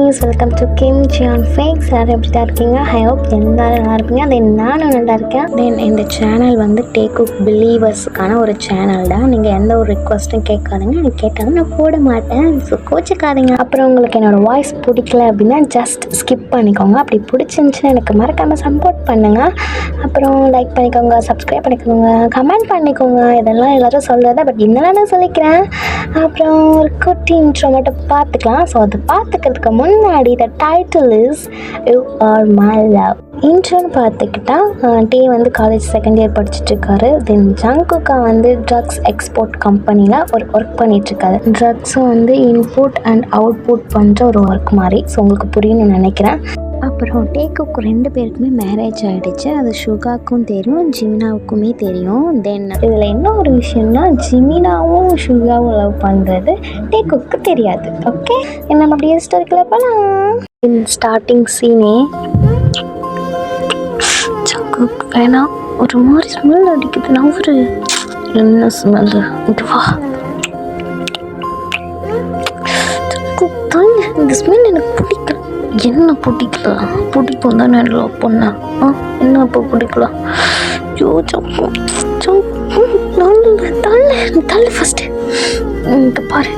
Guys, welcome to Kim Jian facts. யார் எப்படி தான் இருக்கீங்க? ஐ ஹோப் எல்லாரும் நல்லா இருப்பீங்க. தென் நானும் நல்லா இருக்கேன். தென் இந்த சேனல் வந்து டேக் குக் பிலீவர்ஸுக்கான ஒரு சேனல் தான். நீங்கள் எந்த ஒரு ரிக்வஸ்ட்டும் கேட்காதீங்க. எனக்கு கேட்டாலும் நான் போட மாட்டேன். ஸோ கோச்சிக்காதீங்க. அப்புறம் உங்களுக்கு என்னோடய வாய்ஸ் பிடிக்கல அப்படின்னா ஜஸ்ட் ஸ்கிப் பண்ணிக்கோங்க. அப்படி பிடிச்சிருந்துச்சுன்னா எனக்கு மறக்காமல் சப்போர்ட் பண்ணுங்கள். அப்புறம் லைக் பண்ணிக்கோங்க, சப்ஸ்கிரைப் பண்ணிக்கோங்க, கமெண்ட் பண்ணிக்கோங்க. இதெல்லாம் எல்லோரும் சொல்கிறத பட் இன்னும் நான் சொல்லிக்கிறேன். அப்புறம் ஒரு குட்டி இன்ட்ரோ மட்டும் பார்த்துக்கலாம். ஸோ அது பார்த்துக்கிறதுக்கு முன்னாடி the title is you are my love. இன்ட்ரோன்னு பார்த்துக்கிட்டா டே வந்து காலேஜ் செகண்ட் இயர் படிச்சுட்ருக்காரு. தென் ஜங்குக்கா வந்து ட்ரக்ஸ் எக்ஸ்போர்ட் கம்பெனியில் ஒரு ஒர்க் பண்ணிகிட்ருக்காரு. ட்ரக்ஸும் வந்து இன்புட் அண்ட் அவுட்புட் பண்ணுற ஒரு ஒர்க் மாதிரி. ஸோ உங்களுக்கு புரியும்னு நினைக்கிறேன். அப்புறம் டேக்குக்கு 2 பேருக்குமே மேரேஜ் ஆகிடுச்சு. அது சுகாக்கும் தெரியும், ஜிமினாவுக்குமே தெரியும். தென் இதில் என்ன ஒரு விஷயம்னா, ஜிமினாவும் சுகாவும் லவ் பண்ணுறது டேக்குக்கு தெரியாது. ஓகே, நம்ம அப்படியே ஸ்டோரிக்குள்ள போகலாம். ஸ்டார்டிங் சீனே ஜங்குக்கு வேணாம், ஒரு மாதிரி ஸ்மெல் அடிக்குது. நான் ஒரு என்ன ஸ்மெல் இதுவா? இந்த ஸ்மெல் எனக்கு பிடிக்கல. என்ன பிடிக்கல? பிடிக்கும் தானே லவ் பண்ணேன். என்ன இப்போ பிடிக்கல? ஐயோ தள்ளு ஃபஸ்ட்டு. இங்கே பாரு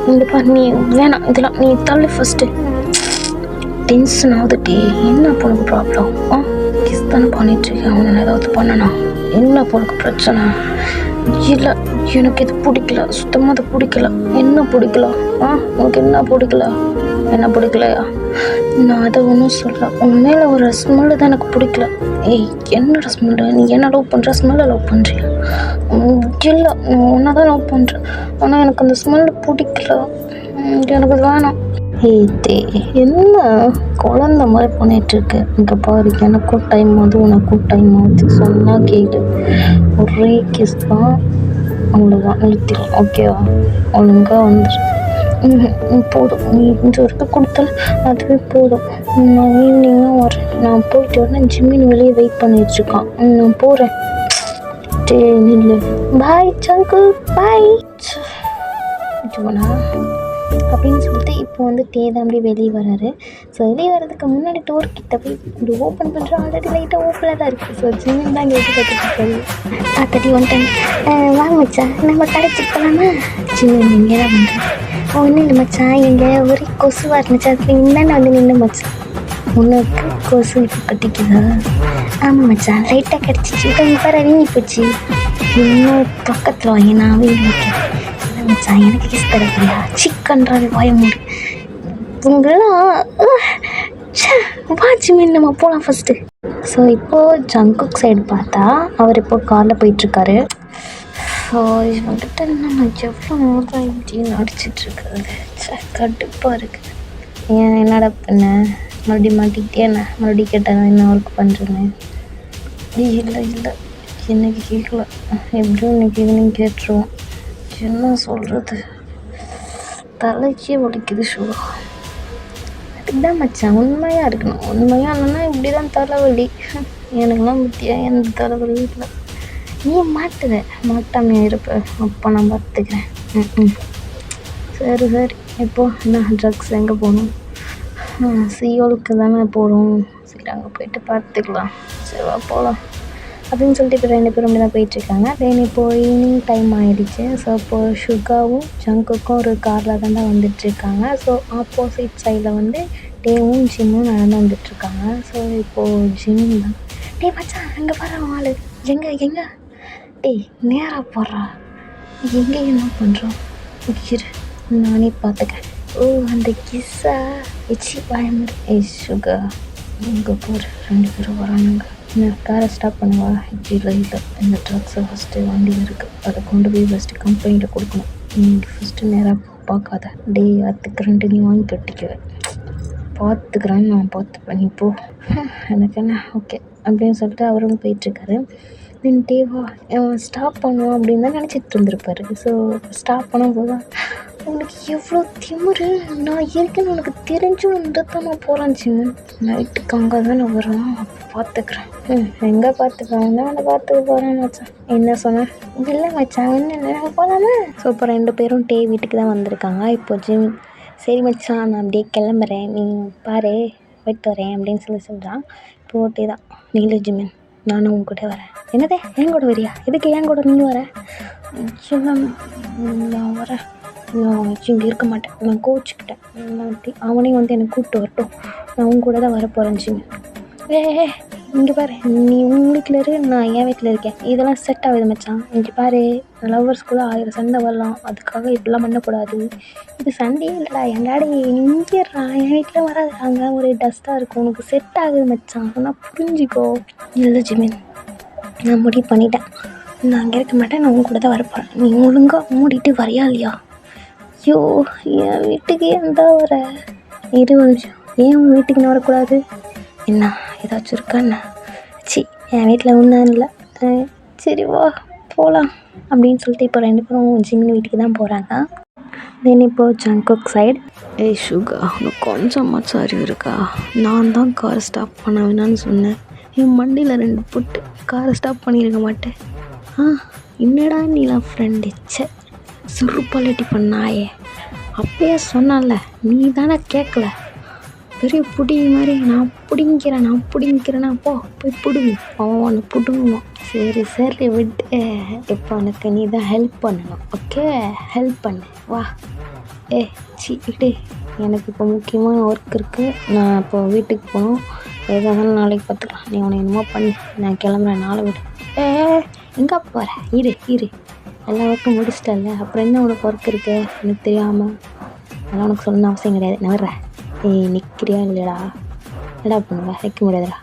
நீ வேணாம், இதெல்லாம் நீ தள்ளு ஃபஸ்ட்டு. டென்ஷன் ஆகுதுட்டி. என்ன பொண்ணுக்கு ப்ராப்ளம்? கிஸ் தானே பண்ணிட்டுருக்கேன். அவனை ஏதாவது பண்ணனா? என்ன பொண்ணுக்கு பிரச்சனை? இல்லை, எனக்கு இது பிடிக்கல, சுத்தமாக அது பிடிக்கல. என்ன பிடிக்கல? உனக்கு என்ன பிடிக்கல? என்ன பிடிக்கலையா? நான் அதை ஒன்றும் சொல்ல. உண்மையில ஒரு ஸ்மெல்லு தான் எனக்கு பிடிக்கல. ஏய், என்னோட ஸ்மெல்லு? நீ என்ன லவ் பண்ணுற? ஸ்மெல்லை லவ் பண்ணுறியா? இல்லை, நான் ஒன்றை தான் லவ் பண்ணுறேன். ஆனால் எனக்கு அந்த ஸ்மெல்லு பிடிக்கல. எனக்கு அது வேணாம். ஏய் தே, என்ன குழந்த மாதிரி பண்ணிகிட்ருக்கு? இங்கே பாரு, எனக்கும் டைம் ஆகுது, உனக்கும் டைம் ஆகுது. சொன்னால் கேளு. ஒரே கிஸ் தான், அவ்வளோதான், நிறுத்திடும். ஓகேவா? ஒழுங்காக வந்துடு. போதும், நீ இந்த வரைக்கும் கொடுத்தாலும் அதுவே போதும். நான் ஈவினிங்காக வரேன். நான் போயிட்டு வரேன். ஜிம்மின் வெளியே வெயிட் பண்ணிட்டுருக்கான். நான் போகிறேன். நில்லு. பாய் சங்கு, பாய். இதுவனா அப்படின்னு சொல்லிட்டு இப்போ வந்து தான் அப்படியே வெளியே வராரு. ஸோ வெளியே வர்றதுக்கு முன்னாடி டோர் கிட்ட போய் இப்படி ஓப்பன் பண்ணுற ஆல்ரெடி லைட்டாக ஓப்பனாக தான் இருக்குது. ஸோ ஜிம்மின் தான் கேட்டு பார்த்துட்டு பார்த்துட்டு வந்துட்டேன். வாங்க மச்சான், நம்ம கடைச்சி போகலாமா? ஜிம்மின் இங்கே தான் பண்ணுறேன். ஒன்றும் இல்லை மச்சான், எங்கே ஒரே கொசுவாக இருந்துச்சு. அதுக்கு இன்னும் வந்து நின்று மச்சான். உனக்கு கொசு இப்போ கட்டிக்குதா? ஆமாம் மச்சான், லைட்டாக கிடச்சிச்சு. இப்போ இங்கே பாரு, வீங்கி போச்சு. இன்னும் பக்கத்தில் வாங்கி நான் வீங்கி மச்சான். எனக்கு கிஸ் கிடைக்கலையா? சிக்கன்றாவே வாய மூடு. உங்களாம் வாட்சி மீன், நம்ம போகலாம் ஃபஸ்ட்டு. ஸோ இப்போது ஜங்குக் சைடு பார்த்தா அவர் இப்போ காரில் போயிட்டுருக்காரு. ஸோ வந்துட்டு நான் எவ்வளோ நேரம் இப்படி நடிச்சிட்ருக்குறது? கடுப்பாக இருக்குது. ஏன் என்னடா பண்ண? மறுபடியும் மாட்டிக்கிட்டே என்ன? மறுபடியும் கேட்டால் என்ன ஒர்க் பண்ணுறேன்னு? இல்லை இன்றைக்கி கேட்கல. எப்படியும் இன்றைக்கி ஈவினிங் கேட்டுருவோம். என்ன சொல்கிறது? தலைக்கே வலிக்குது ஷூ. அதுக்கு தான் மச்சான் உண்மையாக இருக்கணும். உண்மையாக இல்லைன்னா இப்படி தான் தலைவலி. எனக்குலாம் பற்றியாக எந்த தலைவலியும் இல்லை. நீ மாட்டாமையாக இருப்ப. அப்போ நான் பார்த்துக்கிறேன். சரி. இப்போது என்ன ட்ரக்ஸ் எங்கே போகணும்? சியோலுக்கு தானே போகிறோம். சரி, அங்கே போயிட்டு பார்த்துக்கலாம். சரிவா போகலாம் அப்படின்னு சொல்லிட்டு இப்போ 2 பேரும் அப்படி தான் போயிட்டுருக்காங்க. தென் இப்போது ஈவினிங் டைம் ஆகிடுச்சு. ஸோ இப்போது சுகாவும் ஜங்குக்கும் ஒரு காரில் தான் வந்துட்டுருக்காங்க. ஸோ ஆப்போசிட் சைடில் வந்து டேவும் ஜிம்மும் நடந்து வந்துட்டுருக்காங்க. ஸோ இப்போது ஜிம் தான். டே மச்சான், அங்கே வர ஆள் எங்கே? டேய், நேராக போடுறா. எங்கே என்ன பண்ணுறோம்? இரு, நானே பார்த்துக்கேன். அந்த கிஸ்ஸா எச்சி பயமுறை. சுகா, இங்கே போகிற 2 பேரும் வரானுங்க. நான் காரை ஸ்டாப் பண்ணுவா? இல்லை, இந்த ட்ரக்ஸை ஃபஸ்ட்டு வண்டியில் இருக்குது. அதை கொண்டு போய் ஃபஸ்ட்டு கம்பெனியில் கொடுக்கணும். நீங்கள் ஃபஸ்ட்டு நேராக பார்க்காத. டே, அதுக்கு நீ வாங்கி கட்டிக்குவேன். பார்த்துக்கிறேன், நான் பார்த்துப்பேன். நீ போ, எனக்கு என்ன? ஓகே அப்படின்னு சொல்லிட்டு அவரும் போயிட்டுருக்காரு. தென் டேவா ஸ்டாப் பண்ணுவோம் அப்படின்னு தான் நினச்சிட்டு இருந்திருப்பாரு. ஸோ ஸ்டாப் பண்ண போதும் உனக்கு எவ்வளோ திமிரு? நான் இருக்குன்னு உனக்கு தெரிஞ்சும் தான் நான் போகிறேன் ஜிம்மு. நைட்டுக்கு அங்கே தானே வரும். அப்போ பார்த்துக்கிறேன். எங்கே பார்த்துக்கிறேன்? நான் பார்த்துக்க போகிறேன் மச்சான். என்ன சொன்னேன்? இல்லை மச்சான், என்ன போகலாமா? ஸோ இப்போ 2 பேரும் வீட்டுக்கு தான் வந்திருக்காங்க. இப்போ சரி மச்சான் நான் அப்படியே கிளம்புறேன், நீ பாரு போயிட்டு வரேன் அப்படின்னு சொல்கிறான். இப்போ ஓகே தான், நீல ஜிமின் நானும் உன் கூட வரேன். என்னதே என் கூட வரியா? எதுக்கு என் கூட நீ வர? நான் வரேன், நான் இங்கே இருக்க மாட்டேன், நான் கோச்சிக்கிட்டேன், அவனையும் வந்து என்னை கூப்பிட்டு வரட்டும், நான் உன் கூட தான் வரப்போகிறேன் ஜிமின். ஏ இங்கே பாரு, நீ உன் வீட்டில் இரு, நான் என் வீட்டில் இருக்கேன், இதெல்லாம் செட் ஆகுது மச்சான். இங்கே பாரு, லவ்வர்ஸ்குள்ளே 1000 சண்டை வரலாம், அதுக்காக இப்படிலாம் பண்ணக்கூடாது. இது சண்டையே இல்லைடா, என் டாடி இங்கேறா, என் வீட்டில் வராதுறாங்க, ஒரு டஸ்ட்டாக இருக்கும், உனக்கு செட் ஆகுது மச்சான், சொன்னால் புரிஞ்சிக்கோ. இல்லை ஜிமின், நான் முடிவு பண்ணிட்டேன், நான் அங்கே இருக்க மாட்டேன், நான் உன் கூட தான் வரப்போகிறேன், நீ ஒழுங்காக மூடிட்டு வரையா இல்லையா? ஐயோ என் வீட்டுக்கு ஏன் தான் வர? 20 நிமிஷம், ஏன் உன் வீட்டுக்கு நான் வரக்கூடாது? என்ன ஏதாச்சும் இருக்கா என்ன? சி என் வீட்டில் ஒன்றும் இல்லை, சரி வா போகலாம் அப்படின்னு சொல்லிட்டு இப்போ 2 பேரும் ஜிமின் வீட்டுக்கு தான் போகிறாங்க. தென் இப்போது ஜங்குக் சைடு. ஏய் சுகா, உனக்கு கொஞ்சமாச்சு அறிவு இருக்கா? நான் தான் காரை ஸ்டாப் பண்ண வேணான்னு சொன்னேன், என் மண்டியில் 2 போட்டு காரை ஸ்டாப் பண்ணியிருக்க மாட்டேன். என்னடா நீலாம் ஃப்ரெண்டு சுருப்பாலிட்டி பண்ணாயே, அப்பயே சொன்னால, நீ தானே கேட்கல, பெரிய புடிங்க மாதிரி நான் பிடிங்கிறேன்னா போய் பிடுங்க, அவனை பிடுங்குவான். சரி விட்டு, இப்போ உனக்கு நீ தான் ஹெல்ப் பண்ணணும், ஓகே? ஹெல்ப் பண்ணு வா. விடு, எனக்கு இப்போ முக்கியமான ஒர்க் இருக்குது, நான் இப்போ வீட்டுக்கு போகணும், எதாவது நாளைக்கு பார்த்துக்கலாம், நீ உன்னை என்னமோ பண்ணு, நான் கிளம்புறேன், நாளை விடு. எங்கே போகிற? இரு எல்லா ஒர்க்கும் முடிச்சிட்டல, அப்புறம் என்ன உனக்கு ஒர்க் இருக்குது எனக்கு தெரியாமல்? அதெல்லாம் உனக்கு சொல்லணும்னு அவசியம் கிடையாது, நான் வர்றேன். நிற்கிறியா இல்லைடா? என்னடா பண்ணுவா? வைக்க முடியாதுடா.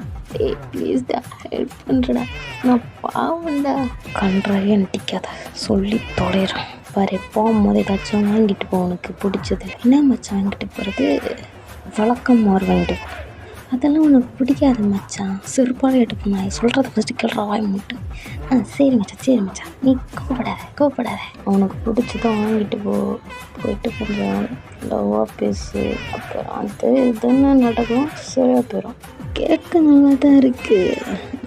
ப்ளீஸ்டா ஹெல்ப் பண்ணுறடா, நான் பாவண்டா. கன்றாவே நட்டிக்காத, சொல்லி தொலைகிறேன் பாரு. போகும்போது ஏதாச்சும் வாங்கிட்டு போ, உனக்கு பிடிச்சது. என்ன மச்சான் வாங்கிட்டு போகிறது? வழக்கம் மோர் வாங்கிட்டு போ, அதெல்லாம் உனக்கு பிடிக்காது மச்சான், செருப்பாலே எடுப்போம். நான் சொல்கிறத ஃபஸ்ட்டு கேள்ற வாய் மட்டும். சரி மச்சான் நீ கோவப்படாத, உனக்கு பிடிச்சதான் வாங்கிட்டு போயிட்டு கொஞ்சம் லவ்வாக பேசு, அப்புறம் அது இதுன்னு நடக்கும், சரியாக போயிடும். கேட்க நல்லா தான் இருக்குது,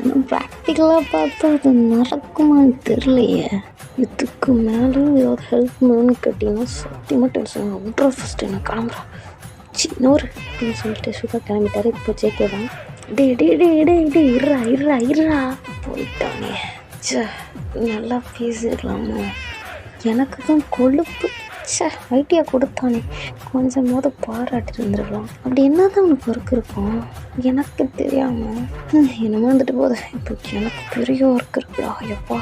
ஆனால் ப்ராக்டிக்கலாக பார்த்தா அது நடக்குமான்னு தெரியலையே. இதுக்கு மேலே ஏதாவது ஹெல்ப் வேணும்னு கேட்டிங்கன்னா சத்தியமாக டென்ஷன் விட்ற. ஃபஸ்ட்டு என்ன கிளம்புறேன் சின்னோர் அப்படின்னு சொல்லிட்டு சுகா கிளம்பிட்டாரு. இப்போ ஜேகே தான், டே இருறா போயிட்டானே. நல்லா பேசிடலாமா? எனக்கு தான் கொழுப்பு. ஐடியா கொடுத்தானே, கொஞ்சமாவது பாராட்டிட்டு இருந்துருக்கலாம். அப்படி என்ன தான் உனக்கு ஒர்க் இருக்கும் எனக்கு தெரியாமல்? என்னமோ வந்துட்டு போகுது. இப்போ எனக்கு பெரிய ஒர்க் இருக்குடா எப்பா.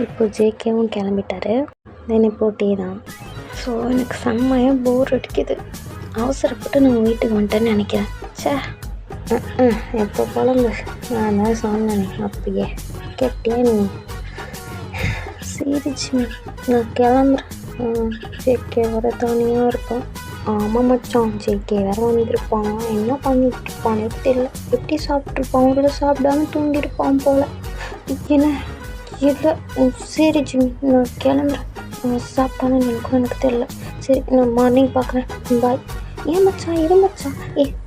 இப்போ ஜேகேவும் கிளம்பிட்டாரு. தென் இப்போ டீ தான். ஸோ எனக்கு செம்மையாக போர் அடிக்குது, அவசரப்பட்டு நான் வீட்டுக்கு வந்துட்டேன்னு நினைக்கிறேன். எப்போ குழம்பு நான் தான் சொன்னேன் அப்பயே, கேட்டியா நீ? சரி நான் கிளம்புறேன். ஜேகே வர தனியாக இருப்பான். ஆமாம் மச்சான், ஜேகே வேறு வந்துருப்பான், என்ன பண்ணிட்டு இருப்பானே தெரியல. எப்படி சாப்பிட்ருப்பான், உள்ள சாப்பிடாம தூங்கியிருப்பான் போல். என்ன இல்லை, சரி ஜிமி நான் கிளம்புறேன். சாப்பிட்டானு எனக்கு தெரியல. சரி நான் மார்னிங் பார்க்குறேன், பாய். ஏன் மச்சான் இரு மச்சான்,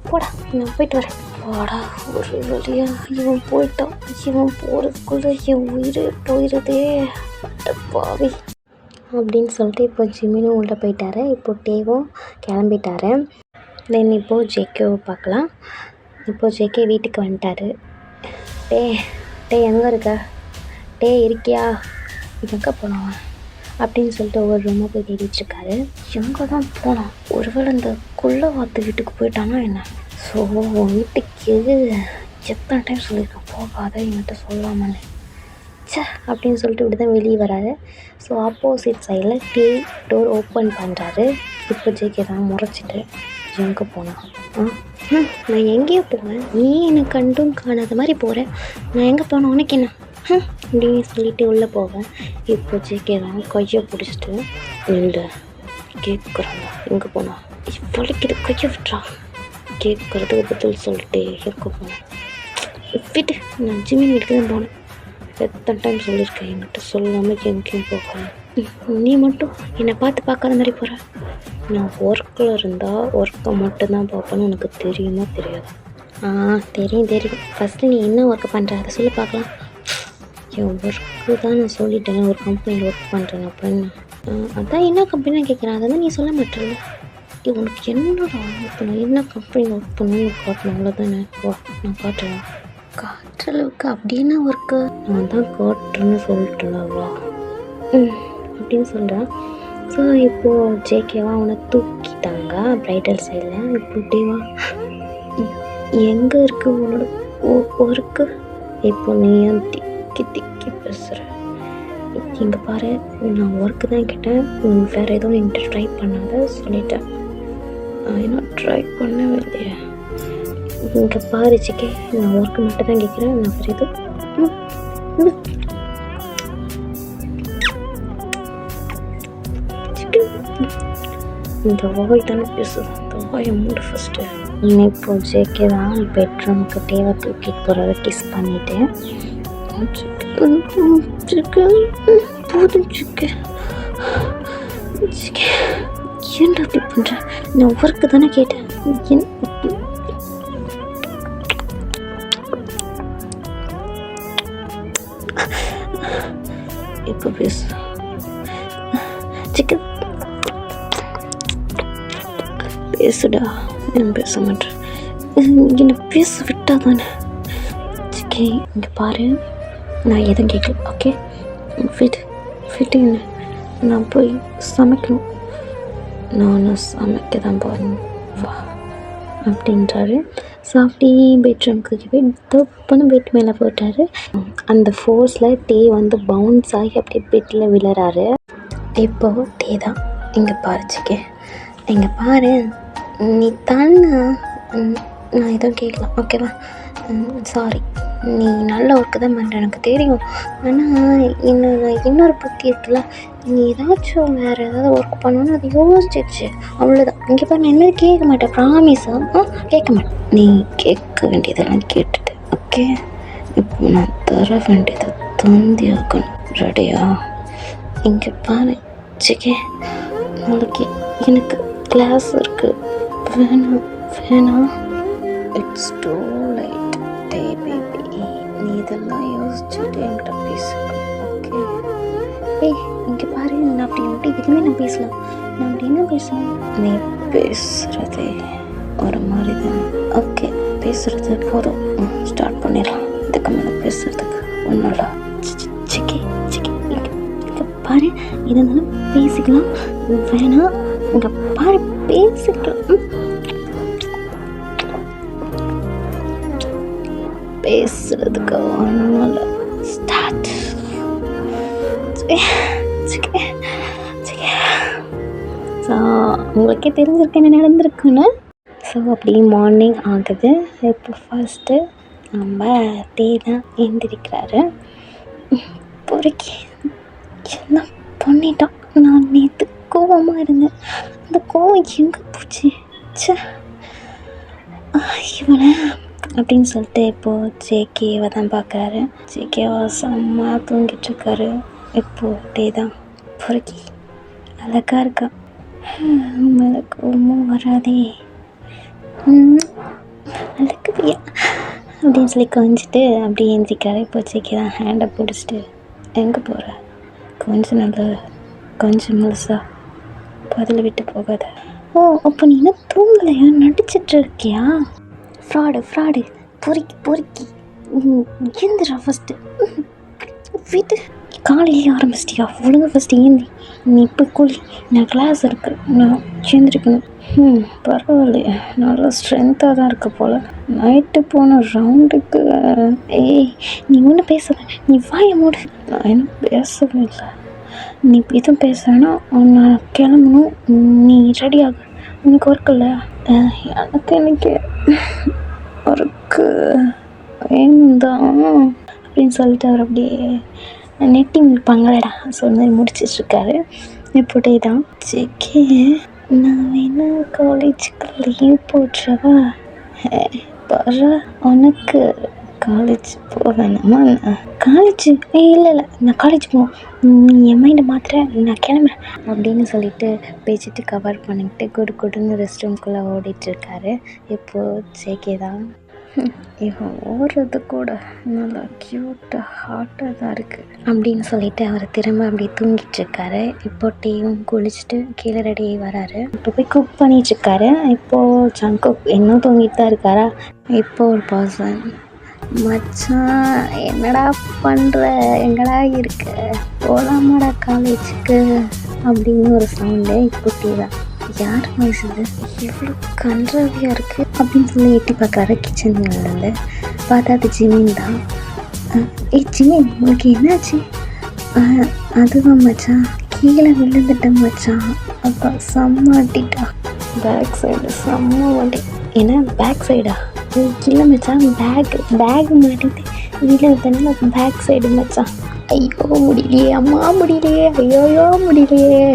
போடா நான் போயிட்டு வரேன். போடா, ஒரு வழியா இவன் போயிட்டான். இவன் போகிறதுக்குள்ளே என் உயிர் போயிடுதே பாவி அப்படின்னு சொல்லிட்டு இப்போ ஜிமினும் உள்ளே போயிட்டாரு. இப்போ டேவும் கிளம்பிட்டாரு. தென் இப்போது ஜேகேவை பார்க்கலாம். இப்போது ஜேகே வீட்டுக்கு வந்துட்டாரு. டே எங்கே இருக்க? இருக்கியா? எங்கே போனவன் அப்படின்னு சொல்லிட்டு ஒவ்வொரு ரூமாக போய் தேடிட்டுருக்காரு. எங்கே தான் போனான்? ஒருவேளை இந்த குள்ளவாத்து வீட்டுக்கு போயிட்டானா என்ன? ஸோ வீட்டுக்கு எத்தனை டைம் சொல்லியிருக்கேன் போகாத, என்கிட்ட சொல்லாமன்னு. அப்படின்னு சொல்லிட்டு இப்படி தான் வெளியே வராரு. ஸோ ஆப்போசிட் சைடில் டோர் ஓப்பன் பண்ணுறாரு. இப்போ ஜேகே தான் முறைச்சிட்டு எங்கே போனான்? நான் எங்கேயோ போவேன், நீ என்னை கண்டும் காணாத மாதிரி போகிறேன், நான் எங்கே போனேன் உனக்கு என்ன அப்படின்னு சொல்லிட்டு உள்ளே போவேன். இப்போ ஜேகே தான் கையை பிடிச்சிட்டு இல்லை கேட்குறாங்க எங்கே போனா, வலிக்குது கையை விட்டுறா, கேட்குறதுக்கு பதில் சொல்லிட்டு எங்கே போனேன்? விட்டு, நான் ஜிமின் வீட்டுக்கு தான் போனேன், எத்தனை டைம் சொல்லியிருக்கேன் என்கிட்ட சொல்லாமல் எங்கேயும் போகல. நீ மட்டும் என்னை பார்க்காத மாதிரி போகிற. நான் ஒர்க்கில் இருந்தால் ஒர்க்கை மட்டும்தான் பார்ப்பேன்னு உனக்கு தெரியுமா தெரியாது? தெரியும். ஃபஸ்ட்டு நீ என்ன ஒர்க்கு பண்ணுற அதை சொல்லி பார்க்கலாம். என் ஒர்க்கு தான் நான் சொல்லிட்டேன், ஒரு கம்பெனியில் ஒர்க் பண்ணுறேன். அப்புறம் என்ன? அதான் என்ன கம்பெனின்னு கேட்குறேன், அதை தான் நீ சொல்ல மாட்டேல. உனக்கு என்னடா இப்போ நான் என்ன கம்பெனி ஒர்க் பண்ணணும்னு காட்டணும் அவ்வளோதானே. நான் காட்டுறேன். காட்டுற அளவுக்கு அப்படின்னா ஒர்க்கு நான் தான் காட்டுறேன்னு சொல்லிட்டுலாவா அப்படின்னு சொல்கிறேன். ஸோ இப்போது ஜேகேவா அவனை தூக்கிட்டாங்க ப்ரைடல் சைடில். இப்போ டேவா எங்கே இருக்குது உன்னோட ஒர்க்கு? இப்போ நீ ஏன் திக்கி பேசுகிற? இங்கே பாரு, நான் ஒர்க்கு தான் கேட்டேன், வேறு எதுவும் என்கிட்ட ட்ரை பண்ணாத சொல்லிட்டேன். நான் ட்ரை பண்ணவே இல்லையா? இங்கே பாரு சிக்கே, நான் ஒர்க்கு மட்டும் தான் கேட்குறேன், நான் வேறு எதுவும் இந்த வாய் தானே பேசுது, இந்த வாயை மூடு ஃபஸ்ட்டு. இப்போ ஜேகே தான் பெட்ரூமுக்கு டேவை தூக்கிட்டு போகிறத கிஸ் பண்ணிவிட்டு போதும் சிக்கே ஏன்டா அப்படி பண்ணுற? நான் ஒர்க்கு தானே கேட்டேன். இப்போ பேசு சிக்கன், பேசுடா. நான் பேச மாட்டேன், என்னை பேச விட்டா தானே. சிக்கே இங்கே பாரு, நான் எதுவும் கேட்கல. ஓகே ஃபிட்டு என்ன, நான் போய் சமைக்கணும். நான் சமைக்க தான் போகிறேன் வா அப்படின்றாரு. ஸோ அப்படி பெட்ரூம்க்கு போய் தப்புன்னு பெட் மேலே போட்டார். அந்த ஃபோர்ஸில் டே வந்து பவுன்ஸ் ஆகி அப்படியே பெட்டில் விழுறாரு. இப்போது டே தான் இங்கே பாருச்சிக்கே, இங்கே பாரு, நீ தானே நான் எதுவும் கேட்கலாம் ஓகேவா? சாரி, நீ நல்ல ஒர்க்கு தான் பண்ணுற எனக்கு தெரியும். ஆனால் இன்னொரு புத்தி இருக்குல்ல, நீ ஏதாச்சும் வேறு ஏதாவது ஒர்க் பண்ணணும்னு அதை யோசிச்சிருச்சு அவ்வளோதான். இங்கே பாரு, நான் என்ன கேட்க மாட்டேன், ப்ராமிஸாக கேட்க மாட்டேன். நீ கேட்க வேண்டியதெல்லாம் கேட்டுட்டு ஓகே, இப்போ நான் தர வேண்டியதை தந்தி ஆக்கணும். ரெடியா? இங்கே பாரு சிக்கே, நாளைக்கு எனக்கு கிளாஸ் இருக்குது, வேணாம் இட்ஸ் டூ லைட் டே பேபி. நீ இதெல்லாம் யோசிச்சுட்டு என்கிட்ட பேசணும் ஓகே? இங்கே பாரு, நான் அப்படி எதுவுமே நான் பேசலாம். நான் அப்படி என்ன பேசலாம்? நீ பேசுகிறதே ஒரு மாதிரி தான். ஓகே, பேசுகிறது போதும், ஸ்டார்ட் பண்ணிடலாம். இதுக்கு மேலே பேசுகிறதுக்கு ஒன்றும் சிக்கி இங்கே பாரு, இதெல்லாம் பேசிக்கலாம். வேணாம், இங்கே பாரு, பேசிக்கலாம். பேசுறதுக்கு ஒன்றும் ஸ்டார்ட். ஸோ உங்களுக்கே தெரிஞ்சிருக்கு என்ன நடந்திருக்குன்னு. ஸோ அப்படி மார்னிங் ஆகுது. இப்போ ஃபஸ்ட்டு நம்ம டே தான் எழுந்திரிக்கிறாரு. பொறுக்கி எல்லாம் பண்ணிட்டான். நான் நேற்று கோவமாக இருந்தேன், அந்த கோவம் எங்கே போச்சு இவனை அப்படின்னு சொல்லிட்டு இப்போது ஜேகேவை தான் பார்க்குறாரு. ஜேகேவா செம்ம தூங்கிட்டுருக்காரு. இப்போது டே தான் பொறுக்கி அழகாக இருக்கா, மேலே கோவமும் வராதே, அழகுவியா அப்படின்னு சொல்லி கொஞ்சிட்டு அப்படியே எழுந்திரிக்கிறாரு. இப்போ ஜேகே தான் ஹேண்டை பிடிச்சிட்டு, எங்கே போகிற, கொஞ்சம் முழுசா பதில் விட்டு போகாத. ஓ, அப்போ நீ என்ன தூங்கலையா, நடிச்சிட்டு இருக்கியா? ஃப்ராடு பொறுக்கி ஏந்திரா ஃபஸ்ட்டு. வீட்டு காலையிலே ஆரம்பிச்சிட்டியா? ஒழுங்கு ஃபஸ்ட்டு ஏந்தி, நீ இப்போ கூலி, நான் கிளாஸ் இருக்கு, நான் சேர்ந்துருக்கணும். பரவாயில்லையே, நல்லா ஸ்ட்ரென்த்தாக தான் இருக்க போல். நைட்டு போன ரவுண்டுக்கு நீ ஒன்றும் பேசலை, நீ வாயை மூடு. நான் இன்னும் பேசவே இல்லை. நீ எதுவும் பேசுனா நான் கிளம்பணும், நீ ரெடி ஆகு. உனக்கு ஒர்க் இல்லை? எனக்கு இன்னைக்கு ஒர்க்கு வேணும் தான் அப்படின்னு சொல்லிட்டு அவர் அப்படியே நெட்டிங் இருப்பாங்களடா சொன்ன முடிச்சிட்ருக்காரு. இப்போட்டே தான் சிக்கே, நான் வேணா காலேஜுக்கு லீவ் போட்டுறவா? பாரு, உனக்கு காலேஜ் போக வேணாமா? காலேஜ் இல்லை நான் காலேஜ் போகணும், நீ என் மைண்டை மாத்திர, நான் கிளம்புறேன் அப்படின்னு சொல்லிட்டு பேசிட்டு கவர் பண்ணிக்கிட்டு குடுன்னு ரெஸ்ட் ரூம்குள்ளே ஓடிட்டுருக்காரு. இப்போது ஜேகே தான் இவன் ஓடுறது கூட நல்லா க்யூட்டாக ஹாட்டாக தான் இருக்குது அப்படின்னு சொல்லிட்டு அவர் திரும்ப அப்படி தூங்கிட்டுருக்காரு. இப்போ டீயும் குளிச்சுட்டு கீழே ரெடி வராரு. இப்போ போய் குக் பண்ணிட்டுருக்காரு. இப்போது ஜங்குக் இன்னும் தூங்கிட்டு தான் இருக்காரா. இப்போ ஒரு பர்சன், மச்சான் என்னடா பண்ணுற, எங்கடா இருக்க, போகலாமாடா காலேஜுக்கு அப்படின்னு ஒரு சவுண்டு. இப்போ டீ தான், யார் வாய்ஸ் இது, எவ்வளோ கன்றாவியாக இருக்குது அப்படின்னு சொல்லி எட்டி பார்க்குறாரு. கிச்சன்லேருந்து பார்த்தா அது ஜிமின் தான். ஜிமின் உனக்கு என்னாச்சு? அதுதான் மச்சான், கீழே விழுந்துட்டேன் மச்சான். அப்போ செம்ம அடிட்டா, பேக் சைடு செம்ம வண்டி. ஏன்னா பேக் சைடா? இல்லை மச்சான், பேக் மாட்டிட்டு விழுந்துட்டேன்னா பேக் சைடு மச்சான். ஐயோ முடியலையே, அம்மா முடியலையே, ஐயோயோ முடியலையே.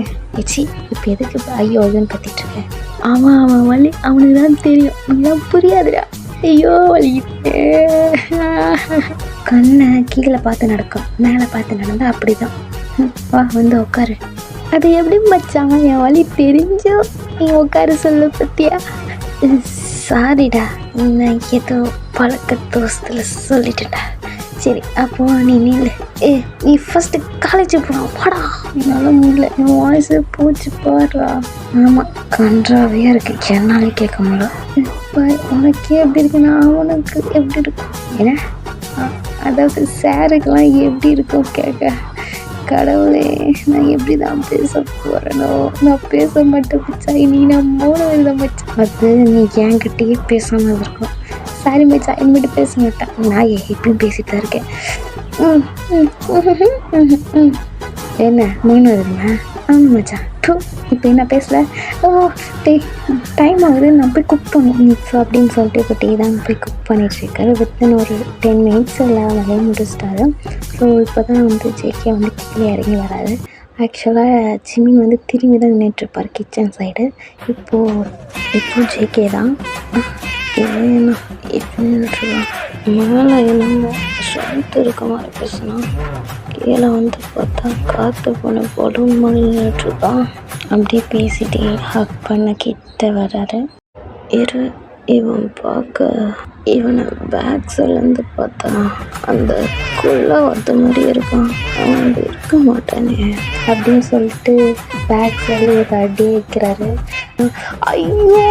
ஏச்சி இப்போ எதுக்கு ஐயோ ஐயோன்னு கத்திட்டுருக்கேன்? அவன் வலி அவனுக்கு தான் தெரியும், நீதான் புரியாதுடா. ஐயோ வலி. கண்ணை கீழே பார்த்து நடக்கும், மேலே பார்த்து நடந்தா அப்படி தான். வா வந்து உட்காரு. அது எப்படி மச்சான், என் வலி தெரிஞ்சோ நீ உட்காரு சொல்லு பத்தியா? சாரிடா, நான் ஏதோ பழக்க தோசத்தில் சொல்லிட்டேன்டா. சரி அப்போ நீ நில்லு. நீ ஃபஸ்ட்டு காலேஜ் போகலாம் வாடா. என்னால் முடியல, என் வாய்ஸு போச்சு பாடுறா. ஆமாம் கன்றாவியாக இருக்கு, என்னாலே கேட்க முடியல. உனக்கே எப்படி இருக்குன்னா அவனுக்கு எப்படி இருக்கும்? ஏன்னா அதாவது சாருக்கெல்லாம் எப்படி இருக்கும் கேட்க. கடவுளே, நான் எப்படி தான் பேச போகிறேனோ. நான் பேச மாட்டேன் மச்சா, நீ நான் மௌன விரதம் மச்சா. அது நீ என்கிட்டயே பேசாமல் இருக்கும். சாரி மச்சா, இனிமேட்டு பேச மாட்டேன். நான் எப்பயும் பேசிட்டு தான் இருக்கேன். என்ன மௌன விரதமா? ஆமாம் மச்சான். இப்போ என்ன பேசல? டைம் ஆகுது, நான் போய் குக் பண்ணேன் நீ அப்படின்னு சொல்லிட்டு இப்போ டீ தான் போய் குக் பண்ணிட்டுருக்காரு. வித்தின் ஒரு 10 minutes எல்லாம் வேலையை முடிச்சிட்டாரு. ஸோ இப்போ தான் வந்து ஜேகே வந்து கீழே இறங்கி வராது. ஆக்சுவலாக ஜிமின் வந்து திரும்பி தான் நின்றுட்டுருப்பார் கிச்சன் சைடு. இப்போது ஜேகே தான் என்ன இப்போ நின்றுட்டுருக்கான். மேலே என்னங்க ஸ்ட்ரென்த் இருக்க மாதிரி பேசினா, கீழே வந்து பார்த்தா காற்று போன பலூன் மாதிரி நின்றுட்டுருக்கான். அப்படியே பேசிட்டே ஹக் பண்ண கிட்ட வர்றாரு. இவன் பார்க்க இவனை பேக் சைட்லேருந்து பார்த்தா அந்த குள்ளா ஒருத்த மாதிரி இருக்கான். அவன் இருக்க மாட்டானே அப்படின்னு சொல்லிட்டு பேக் சைடில் ஒரு அடி வைக்கிறாரு. ஐயோ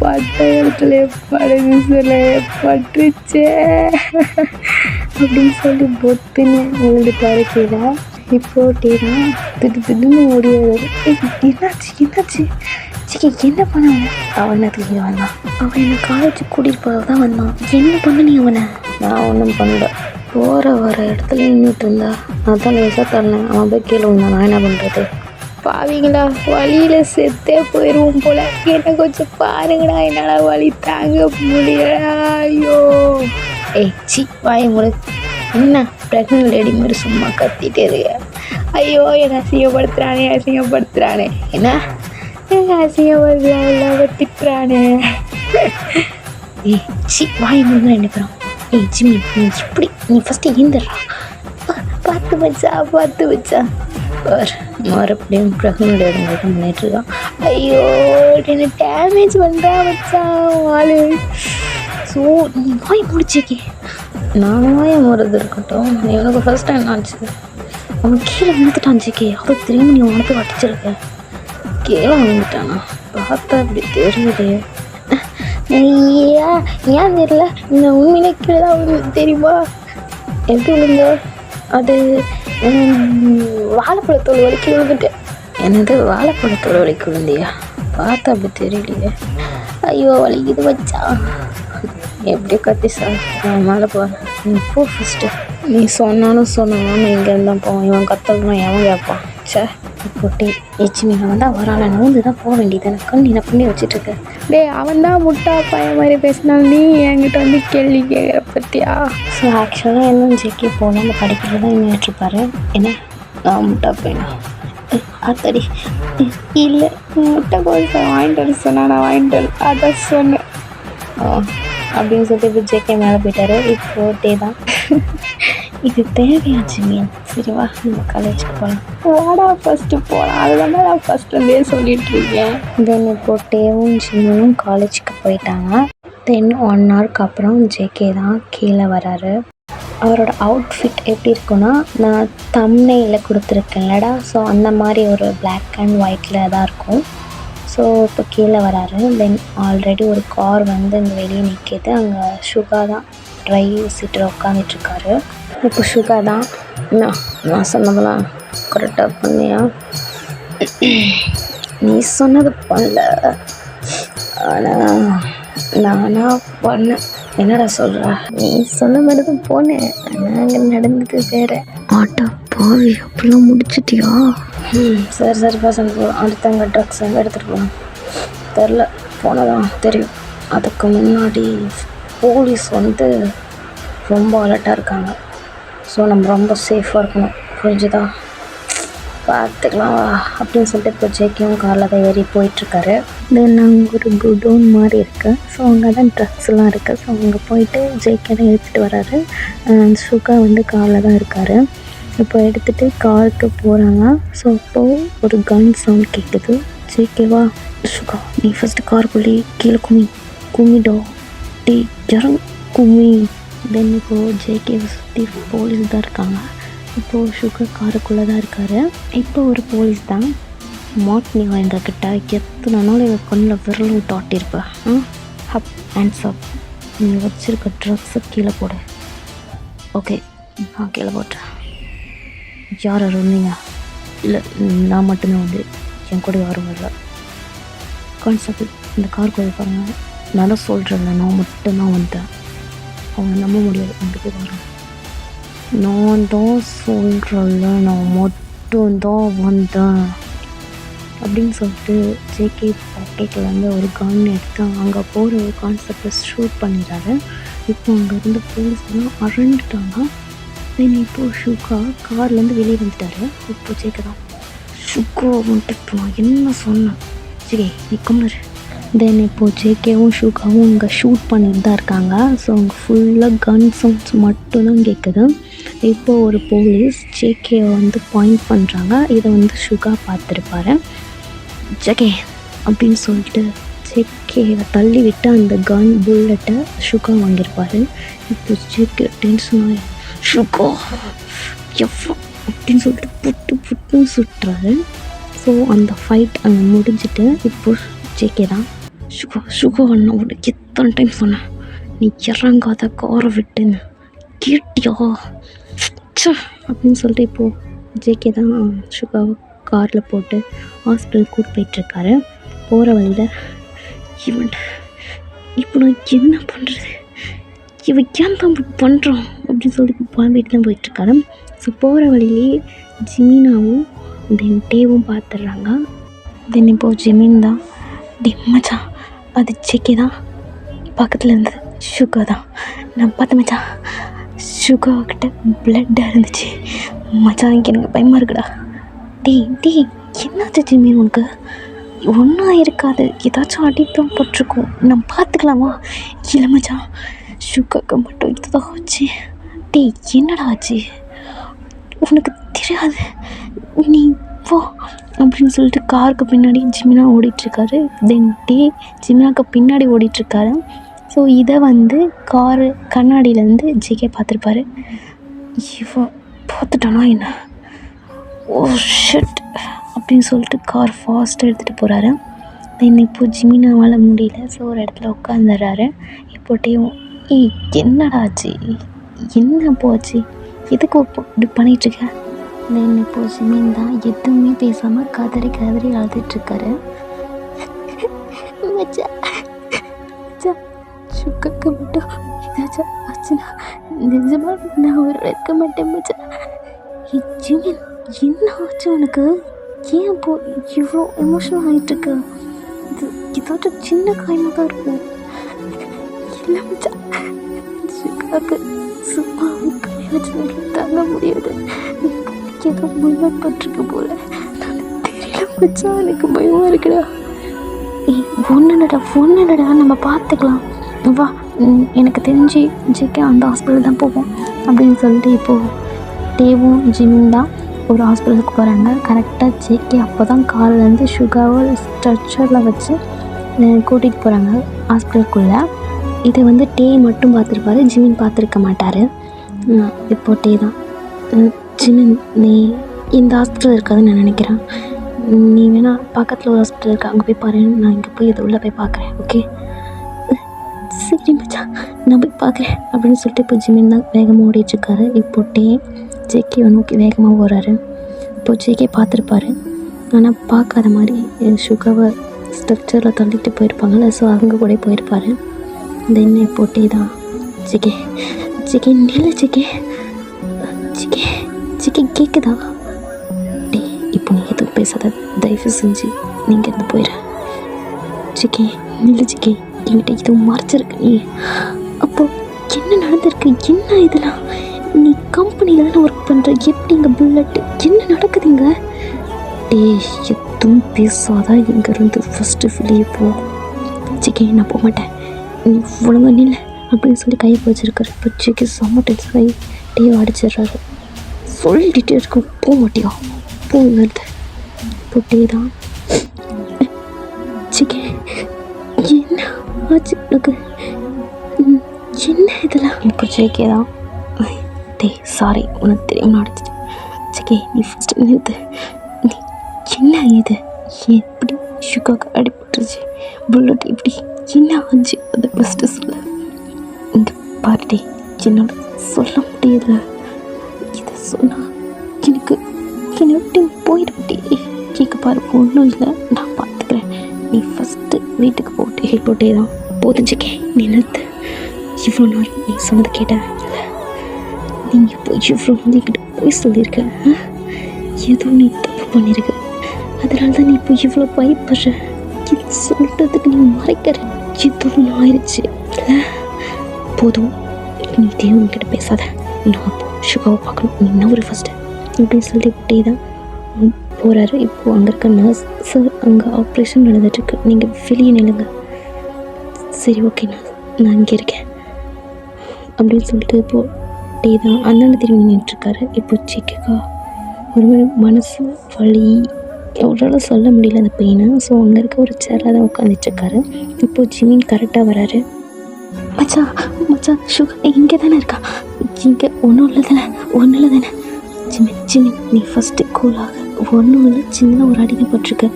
பட்ட இடத்துல படுது சொல்ல பட்டுச்சே அப்படின்னு சொல்லி பொத்துன்னு விழுந்துட்டாரு கீழே. இப்போ டீனா திடீர்னு ஓடியாரு. என்னாச்சு சிக்கி என்ன பண்ண? அவன் அதுக்கு வந்தான். அவன் என்னை காலேஜுக்கு கூட்டிகிட்டு போக தான் வந்தான். என்ன பண்ண நீ அவனை? நான் ஒன்றும் பண்ணல, போகிற வர இடத்துல நின்றுட்டு இருந்தா அதான் லேசாக தரேன். அவன் போய் கீழே வந்தான், நான் என்ன பண்ணுறது? பாவீங்களா, வழியில் செத்தே போயிடுவோம் போல. என்ன கொஞ்சம் பாருங்கடா, என்னால் வலி தாங்க முடியல. ஐயோ சி வாய முறை. என்ன ப்ரெக்னென்ட் லேடி மாதிரி சும்மா கத்திட்டே இருக்க? ஐயோ என்னை அசிங்கப்படுத்துகிறானே என்ன அசிங்கப்படுத்துறான் திட்டுறானே. சி வாய முறை என்ன பேரும். ஜிம்மி நீ இப்படி நீ ஃபஸ்ட்டு ஏந்துடுறா. பார்த்து வச்சா மறுபடியும் ப்ரெக்னென்ட் லேடி பண்ணிட்டுருக்கான். ஐயோ என்ன டேமேஜ் பண்ணுறா வச்சான் ஆளு. ஸோ நீ வாய் முடிச்சிக்கே. நானும் வாய முறது இருக்கட்டும், எனக்கு ஃபர்ஸ்ட் டைம் ஆச்சு. அவன் கீழே விழுந்துட்டான் ஜிக்கே. அப்புறம் திரும்பி நீ உனக்கு வட்டிச்சிருக்க. கீழே விழுந்துட்டானா? பார்த்தா அப்படி தெரியலையே. ஏன் தெரியல, இந்த உண்மையிலே கீழே தான் விழுந்து தெரியுமா? எப்படி விழுந்த? அது வாழைப்பழத்தோடு வலிக்கு விழுந்துட்டேன். என்னது வாழைப்பழத்தோடு வலிக்கு விழுந்தியா? பார்த்தா அப்படி தெரியலையே. ஐயோ வலிக்குது வச்சா. எப்படி கத்தி சார், நான் மேலே போகிறேன். நீ போ ஃபஸ்ட்டு. நீ சொன்னாலும் இங்கே இருந்தால் போவோம். இவன் கத்தலாம் எவன் கேட்பான்? சே போட்டி எச்சிமீன் வந்தால் வரால நோந்து தான் போக வேண்டியது. எனக்கு நீ என்ன பண்ணி வச்சுட்ருக்க? அவன் தான் முட்டா பையன் மாதிரி பேசினாலும் நீ என்கிட்ட வந்து கேள்வி கேட்குற பற்றியா? ஸோ ஆக்சுவலாக என்ன ஜெக்கி போனால் அந்த படிக்கிறது தான் நின்றுட்டுருப்பாரு. என்ன நான் முட்டா பையனா? அத்தடி இல்லை, முட்டை கொஞ்சம் வாங்கிட்டு வர சொன்னால் நான் வாங்கிட்டு வர அதான் சொன்னேன் அப்படின்னு சொல்லிட்டு இப்போ ஜேகே மேலே போயிட்டாரு. இப்போ டே தான் இது தேவையாச்சு மீன். சரி வா நம்ம காலேஜுக்கு போகலாம். வாடா ஃபஸ்ட்டு போகலாம். அதுதான் நான் ஃபஸ்ட்லேருந்தே சொல்லிட்டு இருக்கேன். தென் இப்போ டேவும் ஜிமியும் காலேஜுக்கு போயிட்டாங்க. தென் 1 ஹவருக்கு அப்புறம் ஜேகே தான் கீழே வராரு. அவரோட அவுட்ஃபிட் எப்படி இருக்குன்னா, நான் தம்ப்நெயிலில் கொடுத்துருக்கேன்லடா, ஸோ அந்த மாதிரி ஒரு பிளாக் அண்ட் ஒயிட்டில் தான் இருக்கும். ஸோ இப்போ கீழே வராரு. தென் ஆல்ரெடி ஒரு கார் வந்து இங்கே வெளியே நிற்கிது. அங்கே சுகா தான் டிரைவர் சீட்டில் உட்காந்துட்ருக்காரு. இப்போ சுகா தான் நான் சொன்னதெல்லாம் கரெக்டாக பண்ணியா? நீ சொன்னது பண்ணல, ஆனால் நானா பண்ணேன். என்னடா சொல்கிற? நீ சொன்ன மாதிரி தான் போனேன், ஆனால் அங்கே நடந்தது வேறு. ஆட்டோ பாவி, அப்படிலாம் முடிச்சிட்டியா? சரி பசங்க, அடுத்தவங்க ட்ரக்ஸ் எங்கே எடுத்துகிட்டு போகணும் தெரில, போனதான் தெரியும். அதுக்கு முன்னாடி போலீஸ் வந்து ரொம்ப அலர்ட்டாக இருக்காங்க. ஸோ நம்ம ரொம்ப சேஃபாக இருக்கணும், புரிஞ்சுதா? பார்த்துக்கலாம் வா அப்படின்னு சொல்லிட்டு இப்போ ஜேகேவும் காரில் தான் ஏறி போயிட்டுருக்காரு. தென் அங்கே ஒரு குடோன் மாதிரி இருக்குது. ஸோ அங்கே தான் ட்ரக்ஸ்லாம் இருக்குது. ஸோ அங்கே போயிட்டு ஜேகே தான் எடுத்துகிட்டு வராரு. சுகா வந்து காரில் தான் இருக்கார். இப்போ எடுத்துகிட்டு காருக்கு போகிறாங்க. ஸோ இப்போது ஒரு கன் சவுண்ட் கேட்குது. ஜேகேவா, சுகா நீ ஃபஸ்ட்டு காருக்குள்ளே கீழே குமிடோ டீ ஜரம் குமி. தென் இப்போது ஜேகே சுற்றி போலீஸ் தான் இருக்காங்க. இப்போது சுகர் காருக்குள்ளே தான் இருக்கார். இப்போ ஒரு போலீஸ் தான் மாட்னிவா எங்கக்கிட்ட எத்தனை நாள் எங்கள் கண்ணில் விரல் விட்டு ஆட்டியிருப்பேன். ஹப் ஹேண்ட்ஸ் அப், நீ வச்சுருக்க ட்ரக்ஸை கீழே போடு. ஓகே நான் கீழே போட்டேன். யார் இருந்தீங்க? இல்லை நான் மட்டும்தான் வந்து, என் கூட யாரும் வரல. கான்ஸ்டபிள் இந்த காருக்குள்ளே பாருங்க, நான் தான் சொல்கிறேன்ல, நான் மட்டும்தான் வந்தேன். அவங்க நம்ப முடியாது, அங்கே வரேன். நான் தான் சொல்கிறேன்ல, நான் மட்டும்தான் வந்தேன் அப்படின்னு சொல்லிட்டு ஜேகே பாக்கெட்லேருந்து ஒரு கன் எடுத்து அங்கே போகிற ஒரு கான்செப்டை ஷூட் பண்ணிடுறாரு. இப்போ அங்கேருந்து போலீஸ்லாம் அரண்டுட்டாங்க. தென் இப்போது சுகா கார்லேருந்து வெளியே வந்துட்டார். இப்போ ஜேகே தான், சுகா வந்துட்டு இப்போ நான் என்ன சொன்னேன், சரி நீ கம்மிரு. தென் இப்போது ஜேகேவும் சுகாவும் இங்கே ஷூட் பண்ணிட்டு தான் இருக்காங்க. ஸோ அங்கே ஃபுல்லாக கன் சவுண்ட்ஸ் மட்டும்தான் கேட்குது. இப்போது ஒரு போலீஸ் ஜேகேவை வந்து பாயிண்ட் பண்ணுறாங்க. இதை வந்து சுகா பார்த்துருப்பாரு. ஜேகே அப்படின்னு சொல்லிட்டு ஜேகேவை தள்ளி விட்டு அந்த கன் புல்லட்டை சுகா வாங்கியிருப்பார். இப்போ ஜேகே டென்ஷன் ஆகி சுகா எவ்வளோ அப்படின்னு சொல்லிட்டு புட்டுன்னு சுட்டுறாரு. ஸோ அந்த ஃபைட் அங்கே முடிஞ்சிட்டு இப்போ ஜேகே தான், சுகா அண்ணா உனக்கு எத்தனை டைம் சொன்னேன், நீ இறங்காத காரை விட்டுன்னு கேட்டியா அப்படின்னு சொல்லிட்டு இப்போது ஜேகே தான் சுகாவை காரில் போட்டு ஹாஸ்பிட்டல் கூட்டு போயிட்டுருக்காரு. போகிற வழியில் இவன் இப்போ நான் என்ன பண்ணுறது, இவன் ஏன் தான் பண்ணுறான் அப்படின்னு சொல்லிட்டு புலம்பிட்டு தான் போயிட்டுருக்காரு. ஸோ போகிற வழியிலே ஜிமினாவும் தென் டேவும் பார்த்துட்றாங்க. தென் இப்போது ஜிமின் தான், மச்சான் அது ஜேகே தான், பக்கத்தில் இருந்தது சுகா தான், நான் பார்த்த மச்சான் சுகாக்கிட்ட பிளட்டாக இருந்துச்சு மச்சான், எனக்கு பயமாக இருக்குடா. டே என்னாச்சு ஜிமின், உனக்கு ஒன்றா இருக்காது, ஏதாச்சும் அடித்தான் போட்டிருக்கோம், நான் பார்த்துக்கலாமா? இல்லை மச்சான் சுகாக்கு மட்டும் இதுதான் ஆச்சு. டே என்னடா ஆச்சு, உனக்கு தெரியாது, நீ போ அப்படின்னு சொல்லிட்டு காருக்கு பின்னாடி ஜிமினா ஓடிட்டுருக்காரு. தென் ஜிமினாக்கு பின்னாடி ஓடிட்டுருக்காரு. ஸோ இதை வந்து காரு கண்ணாடியிலேருந்து ஜேகே பார்த்துருப்பாரு. இவன் பார்த்துட்டானா என்ன, ஓ ஷிட் அப்படின்னு சொல்லிட்டு கார் ஃபாஸ்ட்டாக எடுத்துகிட்டு போகிறாரு. தென் இப்போது ஜிமினாவால் முடியல. ஸோ ஒரு இடத்துல உட்காந்துடுறாரு. இப்போட்டையும் என்னடா ஆச்சு, என்ன போச்சு, எதுக்கு இப்படி பண்ணிகிட்ருக்க? தென் இப்போது ஜிமின் தான் எதுவுமே பேசாமல் கதறி அழுதுட்டுருக்காரு. சுக்காக்கு மட்டும் ஏதாச்சும் ஆச்சுன்னா நிஜமாக நான் ஒரு இருக்க மாட்டேன் மச்சான். ஜிமின் என்ன ஆச்சு உனக்கு, ஏன் இப்போ இவ்வளோ எமோஷனல் ஆகிட்டுருக்கு? இது ஏதாச்சும் சின்ன காயமாக தான் இருக்கும். இல்லை மச்சான், சுக்காக்கு சும்மா காயாச்சு தாங்க முடியாது, ஏதோ முன்னாடி பட்டிருக்கு போல, தெரியல மச்சான், எனக்கு பயமாக இருக்குடா. ஒன்றுடா நம்ம பார்த்துக்கலாம், வா எனக்கு தெரிஞ்சு ஜேகே அந்த ஹாஸ்பிட்டல் தான் போவோம் அப்படின்னு சொல்லிட்டு இப்போது டேவும் ஜிமின் தான் ஒரு ஹாஸ்பிட்டலுக்கு போகிறாங்க. கரெக்டாக ஜேகே அப்போ தான் கார்லேருந்து சுகாவை ஸ்ட்ரெச்சரில் வச்சு கூட்டிகிட்டு போகிறாங்க ஹாஸ்பிட்டலுக்குள்ளே. இதை வந்து டே மட்டும் பார்த்துருப்பாரு, ஜிமின் பார்த்துருக்க மாட்டார். இப்போ டே தான், ஜிமின் நீ இந்த ஹாஸ்பிட்டல் இருக்காதுன்னு நான் நினைக்கிறேன், நீ வேணா பக்கத்தில் ஒரு ஹாஸ்பிட்டல் இருக்கா அங்கே போய் பாரு, நான் இங்கே போய் இது உள்ளே போய் பார்க்குறேன், ஓகே? சரி மச்சான் நான் போய் பார்க்குறேன் அப்படின்னு சொல்லிட்டு இப்போ ஜிமின் தான் வேகமாக ஓடிட்டுருக்காரு. இப்போ டே ஜேகேவை நோக்கி வேகமாக போகிறாரு. இப்போ ஜேகே பார்த்துருப்பாரு, ஆனால் பார்க்காத மாதிரி சுகாவை ஸ்ட்ரக்சரில் தள்ளிட்டு போயிருப்பாங்கள்ல, ஸோ அவங்க கூட போயிருப்பார். தென் இப்போ டே தான் ஜேகே ஜேகே நில்ல ஜேகே ஜேகே ஜேகே கேட்குதா? டே இப்போ நீ எதுவும் பேசாத, தயவு செஞ்சு நீங்கள் இருந்து போயிடு. ஜேகே நில்லு ஜேகே, என்கிட்ட இதுவும் மறைச்சிருக்கு. நீ அப்போது என்ன நடந்திருக்கு, என்ன இதெல்லாம்? நீ கம்பெனியில் தானே ஒர்க் பண்ணுற, எப்படி இங்கே புல்லட்டு என்ன நடக்குதுங்க? டே எதுவும் பேசாதா, இங்கேருந்து ஃபஸ்ட்டு வெளியே போ. ஜேகே நான் போக மாட்டேன், நீ ஒழுங்காக நில்ல அப்படின்னு சொல்லி கையை வச்சிருக்காரு. இப்போ ஜேகே செம்ம டென்ஷன் ஆகி டேவை அடிச்சிடுறாரு. சொல்லிகிட்டே இருக்கும், போக மாட்டியா போங்கிறது. இப்போ டே தான் ஜேகே என்ன ஆச்சு உனக்கு, என்ன இதெல்லாம்? இப்போ ஜேகே தான் டே சாரி உனக்கு தெரியாமல் அடிச்சிட்டு. ஜேகே நீ ஃபஸ்ட்டு நிறுத்து, நீ என்ன இது, எப்படி சுகாக்கு அடிபட்டுருச்சு, புல்லட் இப்படி என்ன ஆச்சு அதை ஃபஸ்ட்டு சொல்ல. இங்கே பாருடே, என்னோட சொல்ல முடியல, இதை சொன்னால் எனக்கு என்னை விட்டு போயிடுவிட்டே. கேட்க பாரு ஒன்றும் இல்லை, நான் பார்த்துக்கிறேன், நீ ஃபஸ்ட்டு வீட்டுக்கு போட்டே போட்டே தான் போதும் ஜேகே நீ நிறுத்து. இவ்வளோ நாள் நீ சொன்னதை கேட்டேன் இல்லை, நீங்கள் போய் இவ்வளோ நாள் என்கிட்ட போய் சொல்லியிருக்க, ஏதோ நீ தப்பு பண்ணியிருக்க, அதனால தான் நீ இப்போ இவ்வளோ பயப்படுற. இது சொல்கிறதுக்கு நீ மறைக்கிற, எதுவும் ஆயிடுச்சு இல்லை, போதும் நீ தேவன் கிட்ட பேசாத, நான் அப்போ சுகாவை பார்க்கணும், நீ நவரு ஃபஸ்ட்டு அப்படின்னு சொல்லிட்டு இப்படி தான் போகிறாரு. இப்போது அங்கே இருக்க நர்ஸ், சார் அங்கே ஆப்ரேஷன் நடந்துட்டுருக்கு, நீங்கள் வெளியே நில்லுங்க. சரி ஓகே நான் இங்கே இருக்கேன் அப்படின்னு சொல்லிட்டு இப்போது டே தான் அந்தாண்ட திரும்பி நின்றுட்டுருக்காரு. இப்போ ஜேகேக்கா ஒரு மாதிரி மனசு வலி, எவ்வளோ சொல்ல முடியல அந்த பெயினை. ஸோ அங்கே இருக்க ஒரு சேரில் தான் உட்காந்துட்ருக்காரு. இப்போது ஜிமின் கரெக்டாக வராரு. மச்சான் மச்சான் சுகா இங்கே தானே இருக்கா, இங்கே ஒன்றும் இல்லை தானே ஜிமின் ஜிமின் நீ ஃபஸ்ட்டு கூலாக, ஒன்றும் இல்லை, சின்ன ஒரு அடிக்க போட்டிருக்க,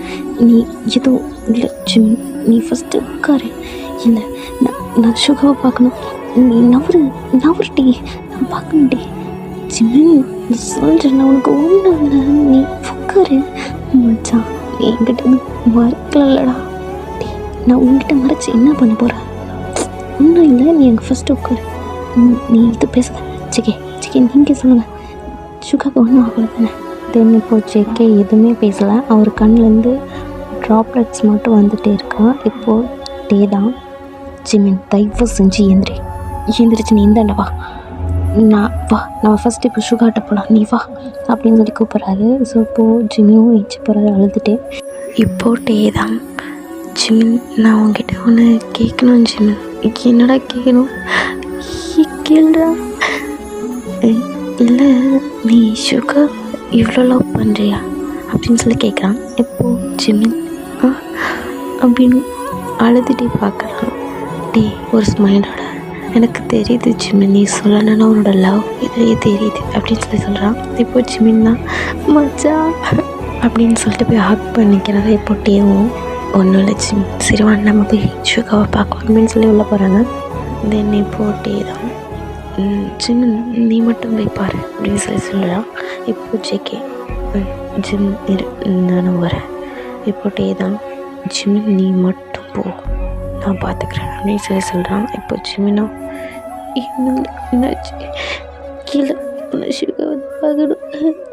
நீ எதுவும் இல்லை ஜிமின், நீ ஃபஸ்ட்டு உட்காரு. இல்லை நான் சுகாவை பார்க்கணும், நீ நவருட்டி நான் பார்க்கணும்டி. ஜிமின் நீ சொல்கிறேன், நான் உனக்கு ஒன்றும் இல்லை, நீ உட்காரு. மச்சான் நீ என்கிட்ட மறைக்கலடா, நான் உங்ககிட்ட மறைச்சி என்ன பண்ண போகிறேன்? ஒன்றும் இல்லை, நீ எங்கள் ஃபஸ்ட்டு உட்காரு, நீ இது பேசுத. ஜேகே நீங்கள் சொல்லுங்கள், சுகாக்கு ஒன்றும் ஆகலை தானே? தென் இப்போது ஜேகே எதுவுமே பேசலை, அவர் கண்ணிலேருந்து ட்ராப்லெட்ஸ் மட்டும் வந்துகிட்டே இருக்கா. இப்போது டே தான் ஜிமின் தயவு செஞ்சு எந்திரிச்சு நீ இந்தாண்ட வா, நம்ம ஃபஸ்ட்டு இப்போ சுகாட்ட போகலாம், நீ வா அப்படின்னு சொல்லி கூப்பிட்றாரு. ஸோ இப்போது ஜிமியும் ஏஞ்சி போகிறாரு அழுதுட்டு. இப்போது டே தான் ஜிமின் நான் உங்ககிட்ட ஒன்று கேட்கணும் ஜிமின். என்னடா கேட்கணும்? கேளுடா. இல்லை நீ சுகா இவ்வளோ லவ் பண்ணுறியா அப்படின்னு சொல்லி கேட்குறான். இப்போது ஜிமின் அப்படின்னு அழுதுகிட்டே பார்க்குறான். டே ஒரு ஸ்மைலோட, எனக்கு தெரியுது ஜிமின், நீ சொல்லணுன்னா உன்னோட லவ் இதுலேயே தெரியுது அப்படின்னு சொல்லி சொல்கிறான். இப்போ ஜிமின் தான் மச்சா அப்படின்னு சொல்லிட்டு போய் ஹக் பண்ணிக்கிறாங்க. இப்போ டேவும் ஒன்றும் இல்லை ஜிமின், சரிவா நம்ம போய் சுகாவை பார்க்கலாம் அப்படின்னு சொல்லி உள்ளே போகிறாங்க. தென் இப்போ டே தான் ஜிமின் நீ மட்டும் போய் பாரு அப்படின்னு சொல்லி சொல்கிறான். இப்போ ஜேகே ஜிமின் நானும் வரேன். இப்போ டே தான் ஜிமின் நீ மட்டும் போ, நான் பார்த்துக்கிறேன் அப்படின்னு சொல்லி சொல்கிறான். இப்போ ஜிமினும் என்னாச்சு கீழே சுகா வந்து பார்க்கணும்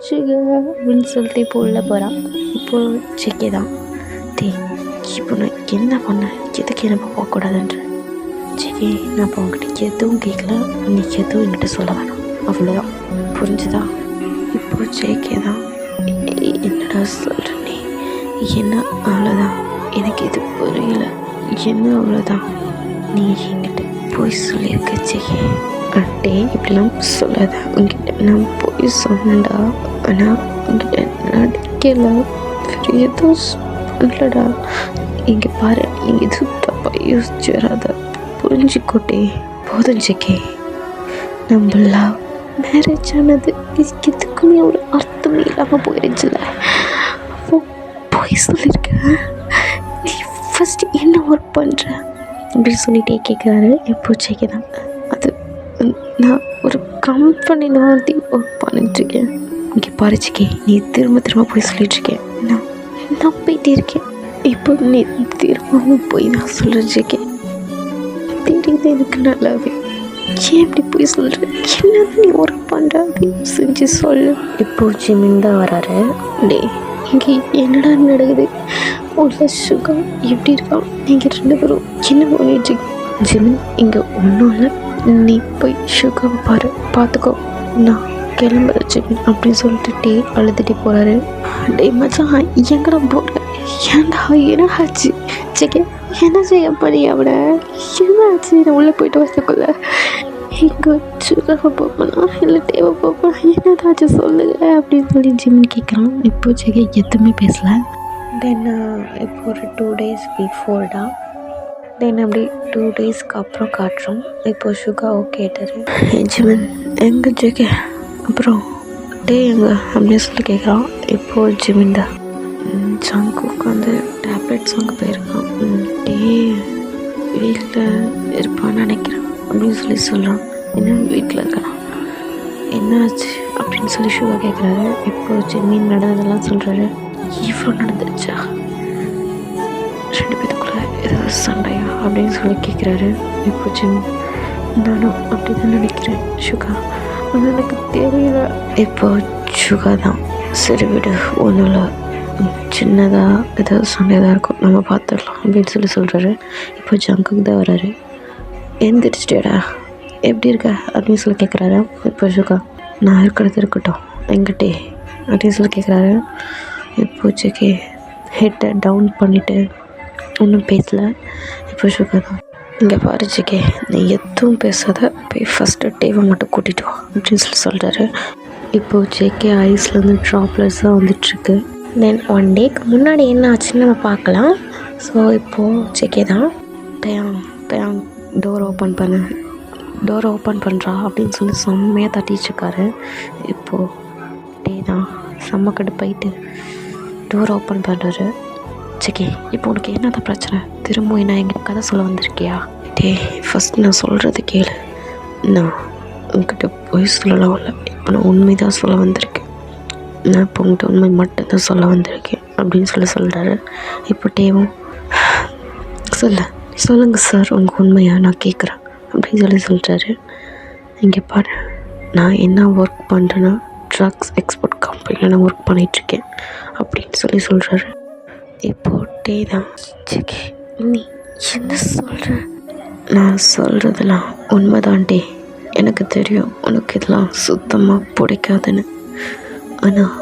சுகா அப்படின்னு சொல்லிட்டு இப்போ உள்ளே போகிறான். இப்போது ஜேகே தான் இப்போ நான் என்ன பண்ணேன், எதுக்கு என்ன போகக்கூடாதுன்ற. ஜேகே நான் இப்போ உங்ககிட்ட எதுவும் கேட்கல, நீ எதுவும் என்கிட்ட சொல்ல வேணாம், அவ்வளோதான் புரிஞ்சுதா? இப்போ ஜேகே தான் என்னடா சொல்கிற நீ, என்ன அவ்வளோதான், எனக்கு இது புரியல, என்ன அவ்வளோதான், நீ என்கிட்ட போய் சொல்லியிருக்க ஜெகே. அட்டே இப்படிலாம் சொல்லாத. உங்ககிட்ட நான் போய் சொன்னேன்டா. ஆனால் உங்ககிட்ட நடிக்கல. வேறு எதுவும் பண்ணலடா. இங்கே பாரு, நீங்கள் எதுவும் தப்பாக யோசிச்சு வராத. புரிஞ்சுக்கோட்டே. போதும் ஜெகே. நம்ம லவ் மேரேஜ் ஆனது எதுக்குமே ஒரு அர்த்தமே இல்லாமல் போயிடுச்சுல. அப்போ போய் சொல்லியிருக்கேன். நீ ஃபஸ்ட்டு என்ன ஒர்க் பண்ணுற அப்படின்னு சொல்லிட்டே கேட்குறாரு. இப்போ ஜெகே தான். அது நான் ஒரு கம்பெனியில் வந்து ஒர்க் பண்ணிட்டுருக்கேன். இங்கே பறிச்சிக்கே, நீ திரும்ப போய் சொல்லிட்டுருக்கேன். நான் நம்பிட்டே இருக்கேன். இப்போ நீ திரும்பவும் போய் நான் சொல்கிறேன் ஜெகே. தெரியுது எனக்கு நல்லாவே. ஏன் இப்படி போய் சொல்கிற? என்னதான் நீ ஒர்க் பண்ணுற அப்படின்னு செஞ்சு சொல்லு. இப்போ ஜிமின் தான் வராரு. டே இங்கே என்னடா நடக்குது? உள்ள சுகா எப்படி இருக்கான்? நீங்கள் 2 பேரும் என்ன பண்ணிட்டு? ஜிமின் இங்கே ஒன்றும் இல்லை. நீ போய் சுகாவை பார்த்துக்கோ. நான் கிளம்புற ஜிமின் அப்படின்னு சொல்லிட்டு டே அழுதுகிட்டே போகிறாரு. டே மச்சான் எங்கடா போகிற? ஏன்டா என்ன ஆச்சு? ஜெகே என்ன செய்ய பண்ணி அவனை? என்ன ஆச்சு? நான் உள்ளே போயிட்டு வரதுக்குள்ள எங்கே சுகாவை பார்ப்பனா இல்லை தேவை பார்ப்பனா? என்னதாச்சும் சொல்லுங்க அப்படின்னு சொல்லி ஜிமின் கேட்குறான். இப்போ ஜெகே எதுவுமே பேசலை. தென் இப்போ ஒரு 2 days பிஃபோர்டா. தென் அப்படி 2 daysக்கு அப்புறம் காட்டுறோம். இப்போ சுகா கேட்டார். ஜிமின் எங்கே ஜெகே? அப்புறம் டே எங்கே அப்படின்னு சொல்லி கேட்குறான். இப்போது ஜிமின் தான் ஜங்குக்கு வந்து டேப்லெட்ஸ் வாங்க போயிருக்கான். டே வீட்டில் இருப்பான்னு நினைக்கிறேன் அப்படின்னு சொல்லி சொல்கிறான். என்ன வீட்டில் இருக்கான்? என்ன ஆச்சு அப்படின்னு சொல்லி சுகா கேட்குறாரு. இப்போ ஜிமின் நடந்ததெல்லாம் சொல்கிறாரு. இவ்வளோ நடந்துருச்சா? 2 பேத்துக்குள்ள ஏதாவது சண்டையா அப்படின்னு சொல்லி கேட்குறாரு. இப்போ ஜிமின் நானும் அப்படி தான் நினைக்கிறேன் சுகா, ஆனால் எனக்கு தெரியல. இப்போ சுகா தான் சரி விடு, ஒன்றும் இல்லை, சின்னதாக ஏதாவது சண்டையாக இருக்கும், நம்ம பார்த்துடலாம் அப்படின்னு சொல்லி சொல்கிறாரு. இப்போ ஜங்குக்கு தான் வராரு. எந்திரிச்சிட்டேடா, எப்படி இருக்க அப்படின்னு சொல்லி கேட்குறாரு. இப்போ சுகா நான் இருக்கிறது இருக்கட்டும் எங்கிட்டே அப்படின்னு சொல்லி கேட்குறாரு. இப்போ ஜெகே ஹெட்டை டவுன் பண்ணிவிட்டு ஒன்றும் பேசலை. இப்போ சுகா தான் இங்கே பாரு ஜெகே, நீ எதுவும் பேசாத, போய் ஃபஸ்ட்டு டேவை மட்டும் கூட்டிகிட்டு வா அப்படின்னு சொல்லி சொல்கிறாரு. இப்போது ஜேகே ஐஸ்லேருந்து ட்ராப்லெட்ஸாக வந்துட்டுருக்கு. தென் 1 டேக்கு முன்னாடி என்ன ஆச்சுன்னு நம்ம பார்க்கலாம். ஸோ இப்போது ஜேகே தான் டயாங் டோர் ஓப்பன் பண்ணுறா அப்படின்னு சொல்லி செம்மையாக தட்டிச்சுருக்காரு. இப்போது டே தான் செம்ம கடுப்பாயிட்டு டோர் ஓப்பன் பண்ணுறாரு. ஜேகே இப்போ உனக்கு என்னதான் பிரச்சனை? திரும்ப என்ன எங்கள் கதை சொல்ல வந்திருக்கியா? டே ஃபஸ்ட் நான் சொல்கிறது கேளு, நான் உங்ககிட்ட போய் சொல்லலாம் இல்லை, இப்போ நான் உண்மை தான் சொல்ல வந்திருக்கேன், நான் இப்போ உங்கள்கிட்ட உண்மை மட்டும்தான் சொல்ல வந்திருக்கேன் அப்படின்னு சொல்கிறாரு. இப்போ டேவும் சொல்லுங்கள் சார் உங்கள் உண்மையாக நான் கேட்குறேன் அப்படின்னு சொல்கிறாரு. இங்கே பாரு, நான் என்ன ஒர்க் பண்ணுறேன்னா ட்ரக்ஸ் எக்ஸ்போர்ட் கம்பெனியில் நான் ஒர்க் பண்ணிகிட்ருக்கேன் அப்படின்னு சொல்கிறாரு. இப்போது டே தான் ஜெகே நீ என்ன சொல்கிற? நான் சொல்கிறதெல்லாம் உண்மைதான் டே, எனக்கு தெரியும் உனக்கு இதெல்லாம் சுத்தமாக பிடிக்காதுன்னு, ஆனால்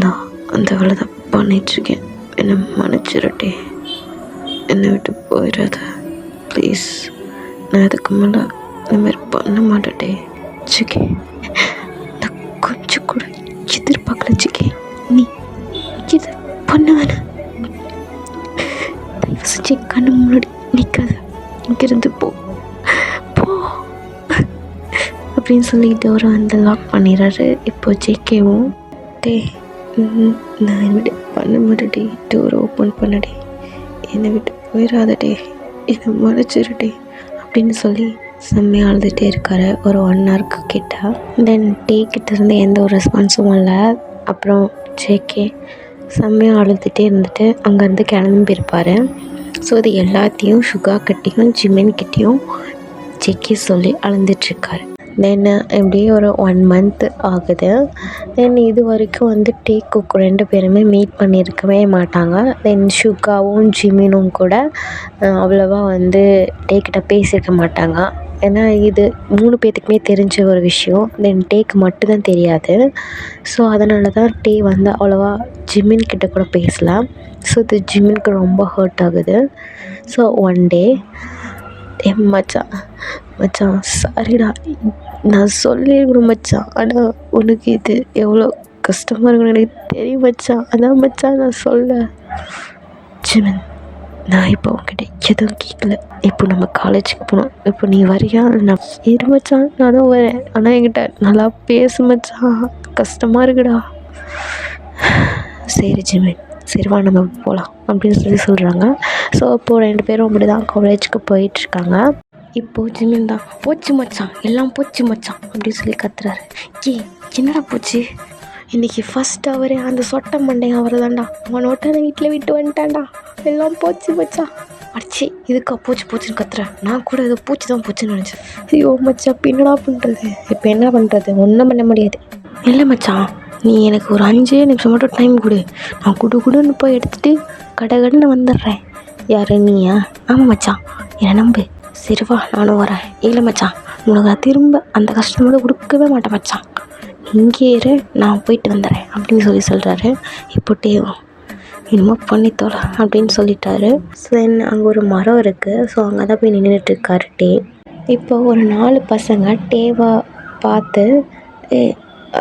நான் அந்த வேலை தான் பண்ணிகிட்ருக்கேன், என்னை மன்னிச்சிடட்டே, என்னை விட்டு போயிடாத ப்ளீஸ், நான் இதுக்கு மேலே இந்த மாதிரி பண்ண மாட்டேட்டே. ஜெகே நான் கொஞ்சம் கூட எதிர்பார்க்கல ஜெகே, நீ இது பண்ண வேணாம், தயவு செஞ்சு கண்ணு முன்னாடி நிற்காத, இங்கேருந்து போ அப்படின்னு சொல்லிட்டு அவர் அந்த லாக் பண்ணிடுறாரு. இப்போ ஜேகேவும் டே நான் என்னை விட்டு பண்ண மாட்டேடே, டோர் ஓப்பன் பண்ணடே, என்னை விட்டு போயிடாதடே, என்னை மறைச்சிருடே அப்படின்னு சொல்லி செம்மையாக அழுதுகிட்டே இருக்காரு ஒரு 1 hour கிட்ட. தென் டே கிட்டேருந்து எந்த ஒரு ரெஸ்பான்ஸும் இல்லை. அப்புறம் ஜேகே செம்மையாக அழுதுகிட்டே இருந்துட்டு அங்கேருந்து கிளம்பியிருப்பார். ஸோ இது எல்லாத்தையும் சுகா கிட்டேயும் ஜிமின் கிட்டேயும் ஜேகே சொல்லி அழுந்துட்டுருக்காரு. தென் எப்படியே ஒரு 1 month ஆகுது. தென் இது வரைக்கும் வந்து டேக்கு 2 பேருமே மீட் பண்ணியிருக்கவே மாட்டாங்க. தென் சுகாவும் ஜிமினும் கூட அவ்வளோவா வந்து டேக்கிட்ட பேசியிருக்க மாட்டாங்க. ஏன்னா இது 3 பேர்த்துக்குமே தெரிஞ்ச ஒரு விஷயம். தென் டேக்கு மட்டும்தான் தெரியாது. ஸோ அதனால தான் டே வந்து அவ்வளோவா ஜிமின் கிட்ட கூட பேசலாம். ஸோ இது ஜிமினுக்கு ரொம்ப ஹர்ட் ஆகுது. ஸோ 1 day மச்சான் மச்சான் சாரிடா, நான் சொல்லியிருக்கணும் மச்சான். ஆனால் உனக்கு இது எவ்வளோ கஷ்டமாக இருக்குன்னு எனக்கு தெரியும் மச்சான். அதான் மச்சான் நான் சொல்ல. ஜிமின், நான் இப்போ உங்ககிட்ட எதுவும் கேட்கல. இப்போ நம்ம காலேஜுக்கு போகணும். இப்போ நீ வரியா? நான் இரு மச்சான், நானும் வரேன். ஆனால் என்கிட்ட நல்லா பேசு மச்சான், கஷ்டமாக இருக்குடா. சரி ஜிமின், சரிவா நம்ம போகலாம் அப்படின்னு சொல்கிறாங்க. ஸோ இப்போது 2 பேரும் அப்படி தான் காலேஜுக்கு போயிட்டுருக்காங்க. இப்போது ஜிமின் தான், போச்சு மச்சான், எல்லாம் போச்சு மச்சான் அப்படின்னு சொல்லி கத்துறாரு. என்னடா போச்சு? இன்றைக்கி ஃபஸ்ட் அவரே அந்த சொட்டை மண்டைங்க அவர் தான்டா, அவன் ஒட்டனை வீட்டில் விட்டு வந்துட்டான்டா, எல்லாம் போச்சு மச்சான். அடிச்சு இதுக்கா போச்சு போச்சுன்னு கத்துறேன். நான் கூட ஏதோ பூச்சி தான் போச்சுன்னு நினச்சேன். ஐயோ மச்சான், இப்போ என்னடா பண்ணுறது? இப்போ என்ன பண்ணுறது? ஒன்றும் பண்ண முடியாது. இல்லை மச்சான், நீ எனக்கு ஒரு 5 நிமிஷம் மட்டும் டைம் கொடு. நான் குடுன்னு போய் எடுத்துகிட்டு கடைன்னு வந்துடுறேன். யார் நீயா? ஆமாம் மச்சான், என்னை நம்பு. சரிவா, நானும் வரேன். இல்லை மச்சான், உனக்கு நான் திரும்ப அந்த கஷ்டமோடு கொடுக்கவே மாட்டேன் மச்சான். இங்கே இரு, நான் போயிட்டு வந்துடுறேன் அப்படின்னு சொல்கிறாரு. இப்போ டேவும் என்னமோ பண்ணித்தோல அப்படின்னு சொல்லிட்டாரு. ஸோ அங்கே ஒரு மரம் இருக்குது. ஸோ அங்கே தான் போய் நின்றுட்டுருக்காரு டே. இப்போ ஒரு 4 பசங்க டேவா பார்த்து,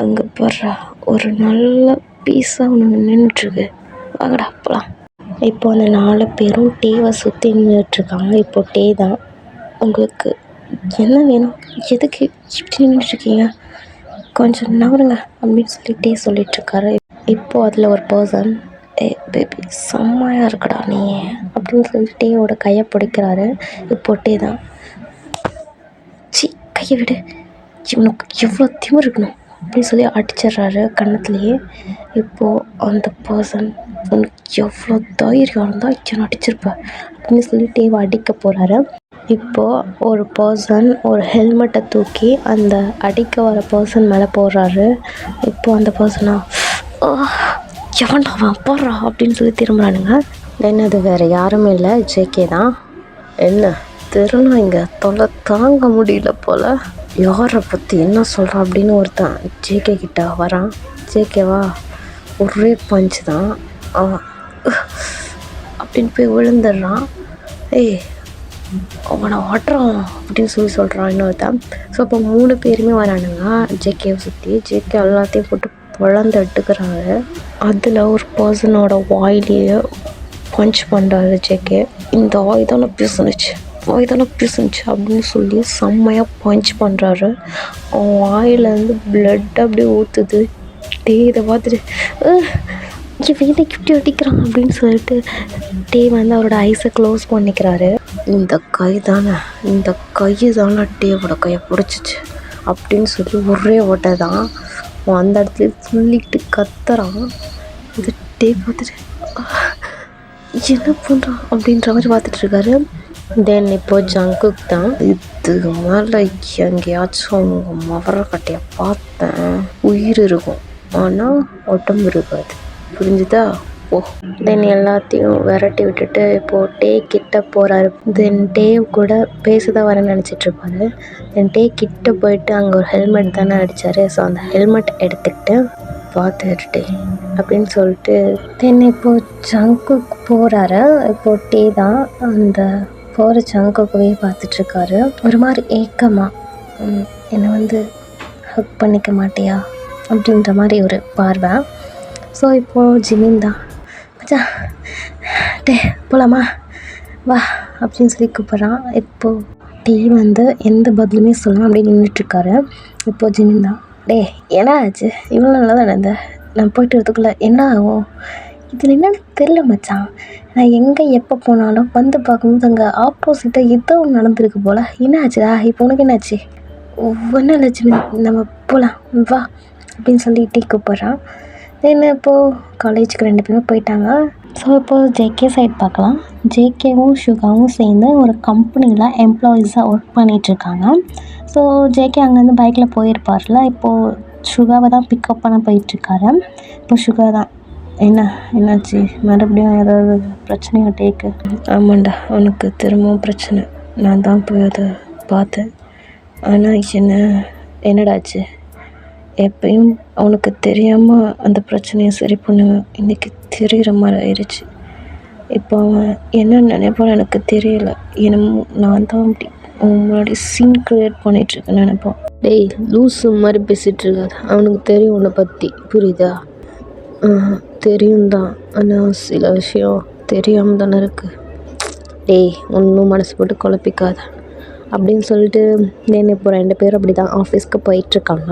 அங்கே போடுறா ஒரு நல்ல பீஸாக ஒன்று நின்றுட்டுருக்கு, வாங்கடா போகலாம். இப்போ அந்த 4 பேரும் டேவை சுற்றி நின்றுட்டுருக்காங்க. இப்போ டே தான், உங்களுக்கு என்ன வேணும்? எதுக்கு இப்படி நின்றுட்டுருக்கீங்க? கொஞ்சம் நவருங்க அப்படின்னு சொல்லிட்டே சொல்லிகிட்ருக்காரு. இப்போது அதில் ஒரு பர்சன், பேபி செம்மையாக இருக்குடா நீ அப்படின்னு சொல்லிட்டு டேயோட கையை பிடிக்கிறாரு. இப்போ டே தான், கையை விடு, இவனுக்கு எவ்வளோ திமிரு இருக்கணும் அப்படின்னு சொல்லி அடிச்சிடுறாரு கன்னத்துலேயே. இப்போது அந்த பர்சன், உனக்கு எவ்வளோ தைரியம் இருந்தால் இச்சனை அடிச்சிருப்பேன் அப்படின்னு சொல்லி டேவை அடிக்க போகிறாரு. இப்போது ஒரு பர்சன் ஒரு ஹெல்மெட்டை தூக்கி அந்த அடிக்க வர பர்சன் மேலே போடுறாரு. இப்போது அந்த பர்சனா, எவன்டாவன் போடுறா அப்படின்னு சொல்லி திரும்புறானுங்க. அது வேறு யாருமே இல்லை, ஜேகே தான். என்ன தெருனா இங்கே தொலை தாங்க முடியல போல், யாரை பற்றி என்ன சொல்கிறான் அப்படின்னு ஒருத்தன் ஜேகே கிட்ட வரான். ஜேகேவா ஒரே பஞ்சு தான் அப்படின்னு போய் விழுந்துடுறான். அவனை ஓட்டுறான் அப்படின்னு சொல்கிறான் இன்னொருத்தான். ஸோ அப்போ 3 பேருமே வரானுங்க ஜேகேவை சுற்றி. ஜேகே எல்லாத்தையும் போட்டு பொழந்து எடுக்கிறாரு. அதில் ஒரு பர்சனோட வாயிலேயே பஞ்ச் பண்ணுறாரு ஜேகே. இந்த வாய் தானே பேசுனுச்சு அப்படின்னு சொல்லி செம்மையாக பஞ்ச் பண்ணுறாரு. அவன் வாயிலேருந்து பிளட் அப்படியே ஊற்றுது. இதை பார்த்துட்டு வீட்டை இப்படி அடிக்கிறான் அப்படின்னு சொல்லிட்டு டே வந்து அவரோட ஐஸை க்ளோஸ் பண்ணிக்கிறாரு. இந்த கை தானே டேவோட கையை பிடிச்சிச்சு அப்படின்னு சொல்லி ஒரே ஓட்டை தான் அந்த இடத்துல சொல்லிக்கிட்டு கத்துறான். இது டே பார்த்துட்டு என்ன பண்ணுறான் அப்படின்ற மாதிரி பார்த்துட்ருக்காரு. தென் இப்போது ஜங்குக் தான், இதுக்கு மேலே எங்கேயாச்சும் அவங்க மவரக்கட்டையை பார்த்தேன், உயிர் இருக்கும் ஆனால் உடம்பு இருக்காது, புரிஞ்சுதா? தென் எல்லாத்தையும் விரட்டி விட்டுட்டு இப்போது டே கிட்ட போகிறாரு. தென் டே கூட பேசதான் வரேன்னு நினச்சிட்ருப்பாரு. தென் டே கிட்ட போயிட்டு அங்கே ஒரு ஹெல்மெட் தானே அடித்தார். ஸோ அந்த ஹெல்மெட் எடுத்துக்கிட்டு பார்த்துட்டு அப்படின்னு சொல்லிட்டு தென் இப்போது ஜங்குக்கு போகிறாரு. இப்போது டே தான் அந்த போகிற ஜங்குக்கவே பார்த்துட்ருக்காரு. ஒரு மாதிரி ஏக்கமாக, என்னை வந்து ஹக் பண்ணிக்க மாட்டியா அப்படின்ற மாதிரி ஒரு பார்வை. ஸோ இப்போது ஜிமின் தான், மச்சான் டே போகலாமா வா அப்படின்னு சொல்லி கூப்பிட்றான். இப்போது டே வந்து எந்த பதிலுமே சொல்லலாம் அப்படின்னு நின்றுட்டுருக்காரு. இப்போது ஜிமின் தான், டே என்ன ஆச்சு? இவ்வளோ நல்லா தான் இருந்த, நான் போயிட்டு வரதுக்குள்ளே என்ன ஆகும்? இதில் என்னென்னு தெரில மச்சான், நான் எங்கே எப்போ போனாலும் வந்து பார்க்கும்போது அங்கே ஆப்போசிட்டாக ஏதோ ஒன்று நடந்திருக்கு போல். என்ன ஆச்சுடா இப்போ உனக்கு என்னாச்சு? ஒன்றும் இல்லை ஜிமின், நம்ம போகலாம் வா அப்படின்னு சொல்லி டீ கூப்பிட்றான். தென் இப்போது காலேஜுக்கு 2 பேருமே போயிட்டாங்க. ஸோ இப்போது ஜேகே சைட் பார்க்கலாம். ஜேகேவும் சுகாவும் சேர்ந்து ஒரு கம்பெனியில் எம்ப்ளாயீஸாக ஒர்க் பண்ணிகிட்ருக்காங்க. ஸோ ஜேகே அங்கேருந்து பைக்கில் போயிருப்பார்ல, இப்போது சுகாவை தான் பிக்கப் பண்ண போயிட்டுருக்காரு. இப்போ சுகா தான், என்னாச்சு மறுபடியும் ஏதாவது பிரச்சனையா டேக்கு? ஆமாண்டா, அவனுக்கு திரும்பவும் பிரச்சனை. நான் தான் போய் அதை பார்த்தேன். ஆனால் என்னடாச்சு? எப்பயும் அவனுக்கு தெரியாமல் அந்த பிரச்சனையை சரி பண்ணுவேன், இன்றைக்கி தெரிகிற மாதிரி ஆயிடுச்சு. இப்போ என்ன நினைப்போன்னு எனக்கு தெரியல. நான் தான் அப்படி முன்னாடி சீன் க்ரியேட் பண்ணிகிட்ருக்கேன்னு நினைப்போம். டேய் லூஸு மாதிரி பேசிகிட்டு இருக்காது. அவனுக்கு தெரியும் உன்னை பற்றி, புரியுதா? தெரியும் தான், ஆனால் சில விஷயம் தெரியாமல் தானே இருக்குது. டேய் ஒன்றும் மனசு போட்டு குழப்பிக்காத அப்படின்னு சொல்லிட்டு தென் இப்போ 2 பேரும் அப்படி தான் ஆஃபீஸ்க்கு போயிட்டுருக்காங்க.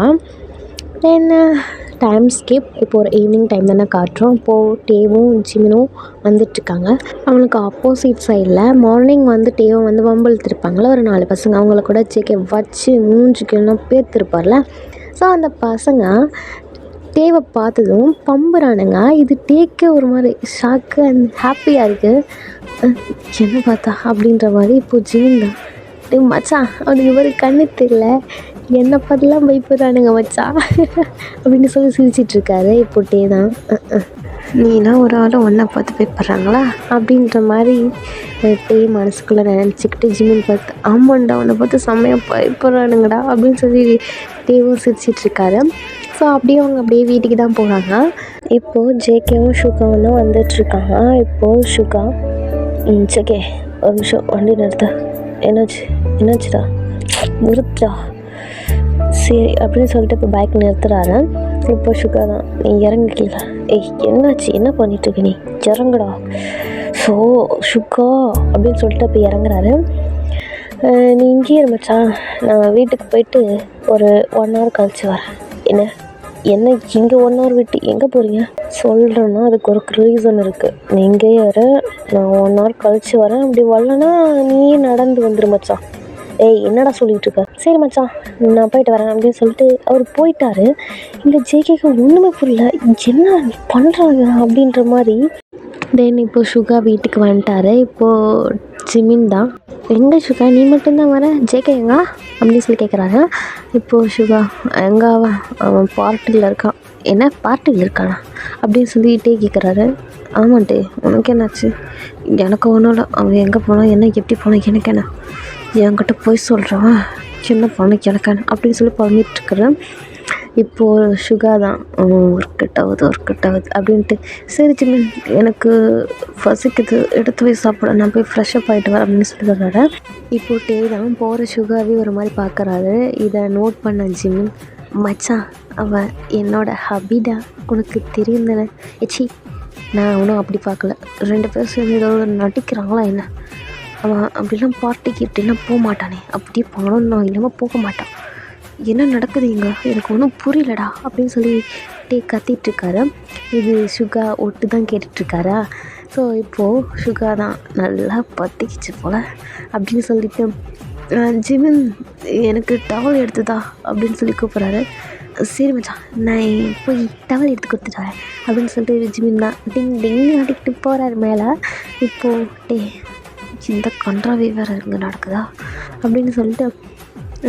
தென் டைம் ஸ்கிப். இப்போ ஒரு ஈவினிங் டைம் தானே காட்டுறோம். இப்போது டேவும் ஜிமினும் வந்துட்டுருக்காங்க. அவனுக்கு ஆப்போசிட் சைடில் மார்னிங் வந்து டேவை வந்து வம்பிழுத்துருப்பாங்களே ஒரு 4 பசங்க, அவங்கள கூட ஜேகே வச்சு மூஞ்சிக்கெல்லாம் பேர்த்துருப்பார்ல. ஸோ அந்த பசங்க டேவை பார்த்ததும் பம்புறானுங்க. இது டேக்கே ஒரு மாதிரி ஷாக்கு அண்ட் ஹாப்பியாக இருக்குது. என்ன பார்த்தா அப்படின்ற மாதிரி இப்போது ஜிமின் தான், டே மச்சான் அவனுக்கு ஒரு கண்ணு தெரியல, என்னை பார்த்துலாம் பயப்படுறானுங்க மச்சான் அப்படின்னு சொல்லி சிரிச்சிட்ருக்காரு. இப்போ டே தான், நீனா ஒரு ஆள் ஒன்றை பார்த்து பயப்படுறாங்களா அப்படின்ற மாதிரி டே மனசுக்குள்ளே நினச்சிக்கிட்டு ஜிமின் பார்த்து, ஆமாண்டா உன்னை பார்த்து செம்மையாக பயப்படுறானுங்கடா அப்படின்னு சொல்லி டேவும் சிரிச்சிட்ருக்காரு. ஸோ அப்படியே அவங்க அப்படியே வீட்டுக்கு தான் போகிறாங்க. இப்போது ஜேகேவும் ஷுகாவும் தான் வந்துட்டுருக்காங்க. இப்போது ஷுகா, ஜேகே ஒரு நிமிஷம் வண்டி நிறுத்த, என்னாச்சுடா நிறுத்தா சரி அப்படின்னு சொல்லிட்டு இப்போ பைக் நிறுத்துறாரு. இப்போ ஷுகா தான், நீ இறங்கிக்கல. என்னாச்சு, என்ன பண்ணிட்டுருக்க நீ, இறங்குடா. ஸோ ஷுகா அப்படின்னு சொல்லிட்டு இப்போ இறங்குறாரு. நீ இங்கேயே மச்சான், நான் வீட்டுக்கு போயிட்டு ஒரு 1 hour கழிச்சு வரேன். என்ன இங்கே 1 hour விட்டு எங்கே போகிறீங்க சொல்கிறேன்னா அதுக்கு ஒரு ரீசன் இருக்குது. நீ இங்கேயே இரு, நான் 1 hour கழிச்சு வரேன். அப்படி வரலன்னா நீயே நடந்து வந்துரு மச்சான். என்னடா சொல்லிகிட்டு இருக்க. சரி மச்சான் நான் போயிட்டு வரேன் அப்படின்னு சொல்லிட்டு அவர் போயிட்டாரு. இங்கே ஜேகேக்கு ஒன்றுமே புரியல, என்ன பண்ணுறாங்க அப்படின்ற மாதிரி. தென் இப்போ ஷுகா வீட்டுக்கு வந்துட்டாரு. இப்போது ஜிமின் தான், எங்கே ஷுகா நீ மட்டும்தான் வர, ஜேகே எங்கா அப்படின்னு சொல்லி கேட்குறாங்க. இப்போது ஷுகா எங்கே அவன் பார்ட்டியில் இருக்கான். என்ன பார்ட்டியில் இருக்கானா அப்படின்னு சொல்லிகிட்டே கேட்குறாரு. ஆமாண்டே உனக்கு என்னாச்சு, எனக்கு ஒன்றும் இல்லை, அவன் எங்கே போனான் என்ன எப்படி போனான் எனக்கு என்ன, என்கிட்ட போய் சொல்கிறான் சின்ன பொண்ணு கிடக்கான அப்படின்னு சொல்லி பண்ணிட்டுருக்குறேன். இப்போது ஷுகா தான் ஒர்க் ஆகுது அப்படின்ட்டு, சரி சின்ன எனக்கு பசிக்குது எடுத்து போய் சாப்பிட, நான் போய் ஃப்ரெஷ்அப் ஆகிட்டு வரேன் அப்படின்னு சொல்லி சொல்கிறாரு. இப்போது டே தான் போகிற ஷுகாவே ஒரு மாதிரி பார்க்குறாரு. இதை நோட் பண்ண ஜிமின், மச்சான் அவன் என்னோட ஹபிடா உனக்கு தெரியும் தானே. ஏச்சி நான் ஒன்றும் அப்படி பார்க்கல, 2 பேரும் சேர்ந்து ஏதோ நடிக்கிறாங்களா என்ன, அவன் அப்படிலாம் பார்ட்டிக்கு இப்படிலாம் போக மாட்டானே, அப்படியே பணம் நான் இல்லாமல் போக மாட்டான், என்ன நடக்குது இங்கே எனக்கு ஒன்றும் புரியலடா அப்படின்னு சொல்லி கத்திட்டுருக்காரு. இது ஷுகா ஒட்டு தான் கேட்டுட்ருக்காரா. ஸோ இப்போது ஷுகா தான் நல்லா பற்றிக்கிச்சு போல் அப்படின்னு சொல்லிட்டு, ஜிமின் எனக்கு டவல் எடுத்துதா அப்படின்னு சொல்லி கூப்பிட்றாரு. சரி மச்சான் நான் போய் டவல் எடுத்து கொடுத்துட்டு வரேன் அப்படின்னு சொல்லிட்டு ஜிமின் தான் டிங் டிங் ஆடிக்கிட்டு போகிறாரு மேலே. இப்போது இந்த கன்றாவே வேறு இங்கே நடக்குதா அப்படின்னு சொல்லிட்டு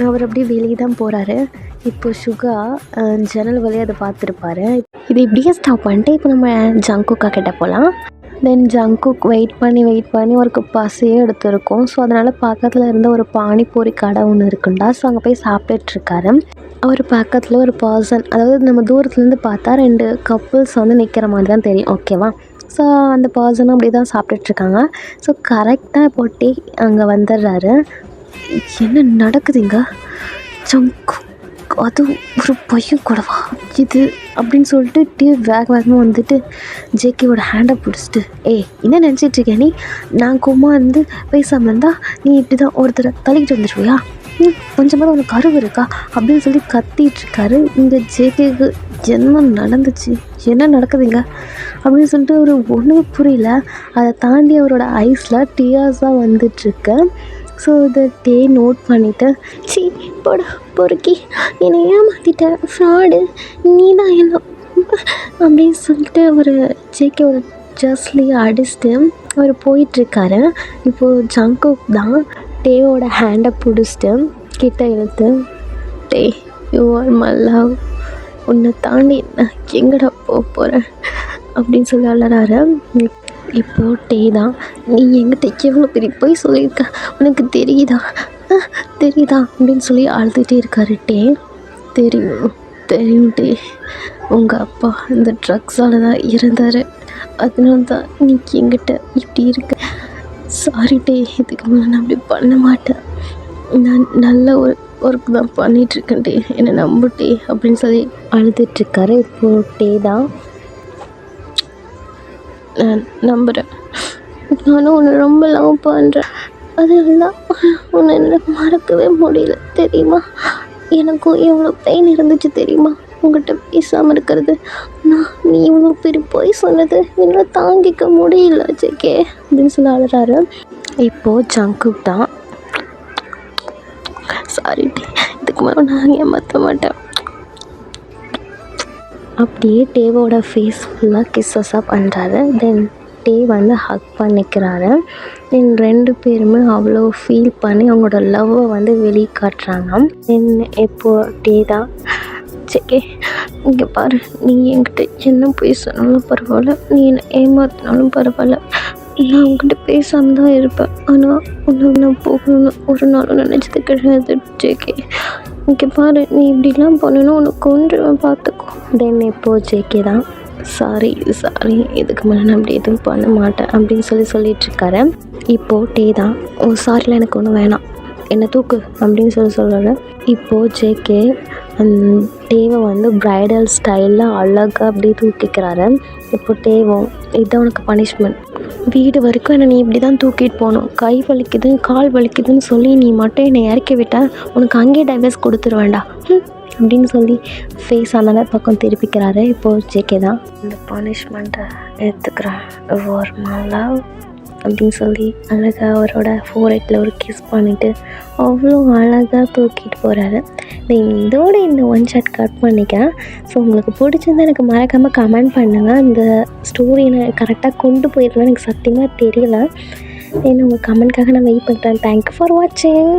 அவர் அப்படியே வெளியே தான் போகிறாரு. இப்போ ஷுகா ஜன்னல் வழியாக அதை பார்த்துருப்பாரு. இது இப்படியே ஸ்டாப் பண்ணிட்டு இப்போ நம்ம ஜங்குக்கா கிட்டே போகலாம். தென் ஜங்குக் வெயிட் பண்ணி ஒரு பசியே எடுத்துருக்கோம். ஸோ அதனால் பக்கத்தில் இருந்த ஒரு பானிபூரி கடை ஒன்று இருக்குண்டா. ஸோ அங்கே போய் சாப்பிட்டுட்ருக்காரு. அவர் பக்கத்தில் ஒரு பர்சன், அதாவது நம்ம தூரத்துலேருந்து பார்த்தா 2 கப்புள்ஸ் வந்து நிற்கிற மாதிரி தான் தெரியும், ஓகேவா. ஸோ அந்த பர்சனும் அப்படி தான் சாப்பிட்டுட்ருக்காங்க. ஸோ கரெக்டாக போட்டி அங்கே வந்துடுறாரு. என்ன நடக்குதுங்க, ஜங்கு அது ஒரு பையன் கூடவா இது அப்படின்னு சொல்லிட்டு வேகமாக வந்துட்டு ஜேகேவோட ஹேண்டை பிடிச்சிட்டு, என்ன நினச்சிட்ருக்கே நீ, நான் கோமா இருந்து பேசாமல் இருந்தால் நீ இப்படி தான் ஒருத்தரை தள்ளிக்கிட்டு வந்துடுவியா, கொஞ்சமாக உனக்கு அறிவு இருக்கா அப்படின்னு சொல்லி கத்திகிட்ருக்காரு. இந்த ஜேகேக்கு என்ன நடந்துச்சு, என்ன நடக்குதுங்க அப்படின்னு சொல்லிட்டு ஒரு ஒன்றுமே புரியல. அதை தாண்டி அவரோட ஐஸில் டியர்ஸாக வந்துட்டுருக்கு. ஸோ இதை நோட் பண்ணிவிட்டு, சி போட பொறுக்கி என்னை ஏமாற்றிட்ட ஃப்ராடு நீ தான் எல்லாம் அப்படின்னு சொல்லிட்டு ஒரு ஜேகேவோட ஜஸ்ட்லேயே அடிச்சுட்டு அவர் போயிட்டுருக்காரு. இப்போது ஜங்குக் தான் டேவோட ஹேண்டை பிடிச்சிட்டு கிட்ட இழுத்து, யூ ஆர் மை லவ், உன்னை தாண்டி நான் எங்கடா போக போகிறேன் அப்படின்னு சொல்லி அழறாரு. இப்போது டே தான், நீ எங்கிட்ட எவ்வளோ பெரிய போய் சொல்லியிருக்க உனக்கு தெரியுதா அப்படின்னு சொல்லி அழுதுகிட்டே இருக்காரு. தெரியும் தெரியும் டி, உங்கள் அப்பா இந்த ட்ரக்ஸால் தான் இறந்தார். அதனால தான் நீ என்கிட்ட இப்படி இருக்க. சாரி டி, இதுக்கு மேலே நான் அப்படி பண்ண மாட்டேன். நான் நல்ல ஒரு ஒர்க் தான் பண்ணிகிட்ருக்கேன் டி, என்னை நம்பு டி அப்படின்னு சொல்லி அழுதுட்ருக்காரு. இப்போது டே தான், நான் நம்புகிறேன். நானும் உன்னை ரொம்ப லவ் பண்ணுறேன். அதனால தான் உன்னை என்னால் மறக்கவே முடியல தெரியுமா. எனக்கும் எவ்வளோ பெயின் இருந்துச்சு தெரியுமா உங்கள்கிட்ட பேசாமல் இருக்கிறது. நீ இவ்வளோ பெரிய போய் சொன்னது என்னால் தாங்கிக்க முடியல ஜேகே அப்படின்னு சொல்லி அழுறாரு. இப்போது ஜங்குக் தான், சாரி டி, இதுக்கு மேலே நான் ஏமாற்ற மாட்டேன். அப்படியே டேவோட ஃபேஸ் ஃபுல்லாக கிஸ்ஸஸாக பண்ணுறாரு. தென் டே வந்து ஹக் பண்ணிக்கிறாரு. தென் 2 பேருமே அவ்வளோ ஃபீல் பண்ணி அவங்களோட லவ்வை வந்து வெளியே காட்டுறாங்க. தென் இப்போது டே தான், ஜேகே இங்கே பாரு, நீ என்கிட்ட என்ன போய் சொன்னாலும் பரவாயில்ல, நீ என்னை ஏமாத்தினாலும் பரவாயில்ல, நான் உங்ககிட்ட பேசாமல் தான் இருப்பேன். ஆனால் உன்னை நான் போகணும்னு ஒரு நாளும் நினச்சது கிடையாது ஜேகே. இங்கே பாரு, நீ இப்படிலாம் பண்ணணும், உனக்கு கொன்றுவேன் பார்த்துக்கோ. தென் இப்போது ஜேகே தான், சாரி இதுக்கு மேலே நான் அப்படி எதுவும் பண்ண மாட்டேன் அப்படின்னு சொல்லிட்டுருக்காரு. இப்போது டே தான், ஓ சாரிலாம் எனக்கு ஒன்றும் வேணாம், என்னை தூக்கு அப்படின்னு சொல்கிறாரு. இப்போது ஜேகே டேவை வந்து ப்ரைடல் ஸ்டைலில் அழகாக அப்படியே தூக்கிக்கிறாரு. இப்போ டேவும், இதுதான் உனக்கு பனிஷ்மெண்ட், வீடு வரைக்கும் என்னை நீ இப்படி தான் தூக்கிட்டு போகணும், கை வலிக்குது கால் வலிக்குதுன்னு சொல்லி நீ மட்டும் என்னை இறக்கி விட்டேன், உனக்கு அங்கேயே டைவர்ஸ் கொடுத்துருவேண்டா அப்படின்னு சொல்லி ஃபேஸ் அந்த பக்கம் திருப்பிக்கிறாரு. இப்போது ஜேகே தான், இந்த பனிஷ்மெண்ட்டை எடுத்துக்கிறேன் ஃபார் மை லவ் அப்படின்னு சொல்லி அழகாக அவரோட ஃபோர்ஹெட்டில் ஒரு கிஸ் பண்ணிவிட்டு அவ்வளோ அழகாக தூக்கிட்டு போகிறாரு. இதோட இந்த ஒன் ஷாட் கட் பண்ணிக்கிறேன். ஸோ உங்களுக்கு பிடிச்சிருந்தா எனக்கு மறக்காமல் கமெண்ட் பண்ணுங்கள். இந்த ஸ்டோரி நான் கரெக்டாக கொண்டு போயிருந்தேன் எனக்கு சத்தியமாக தெரியல. உங்கள் கமெண்ட்காக நான் வெயிட் பண்ணுறேன். தேங்க்யூ ஃபார் வாட்சிங்.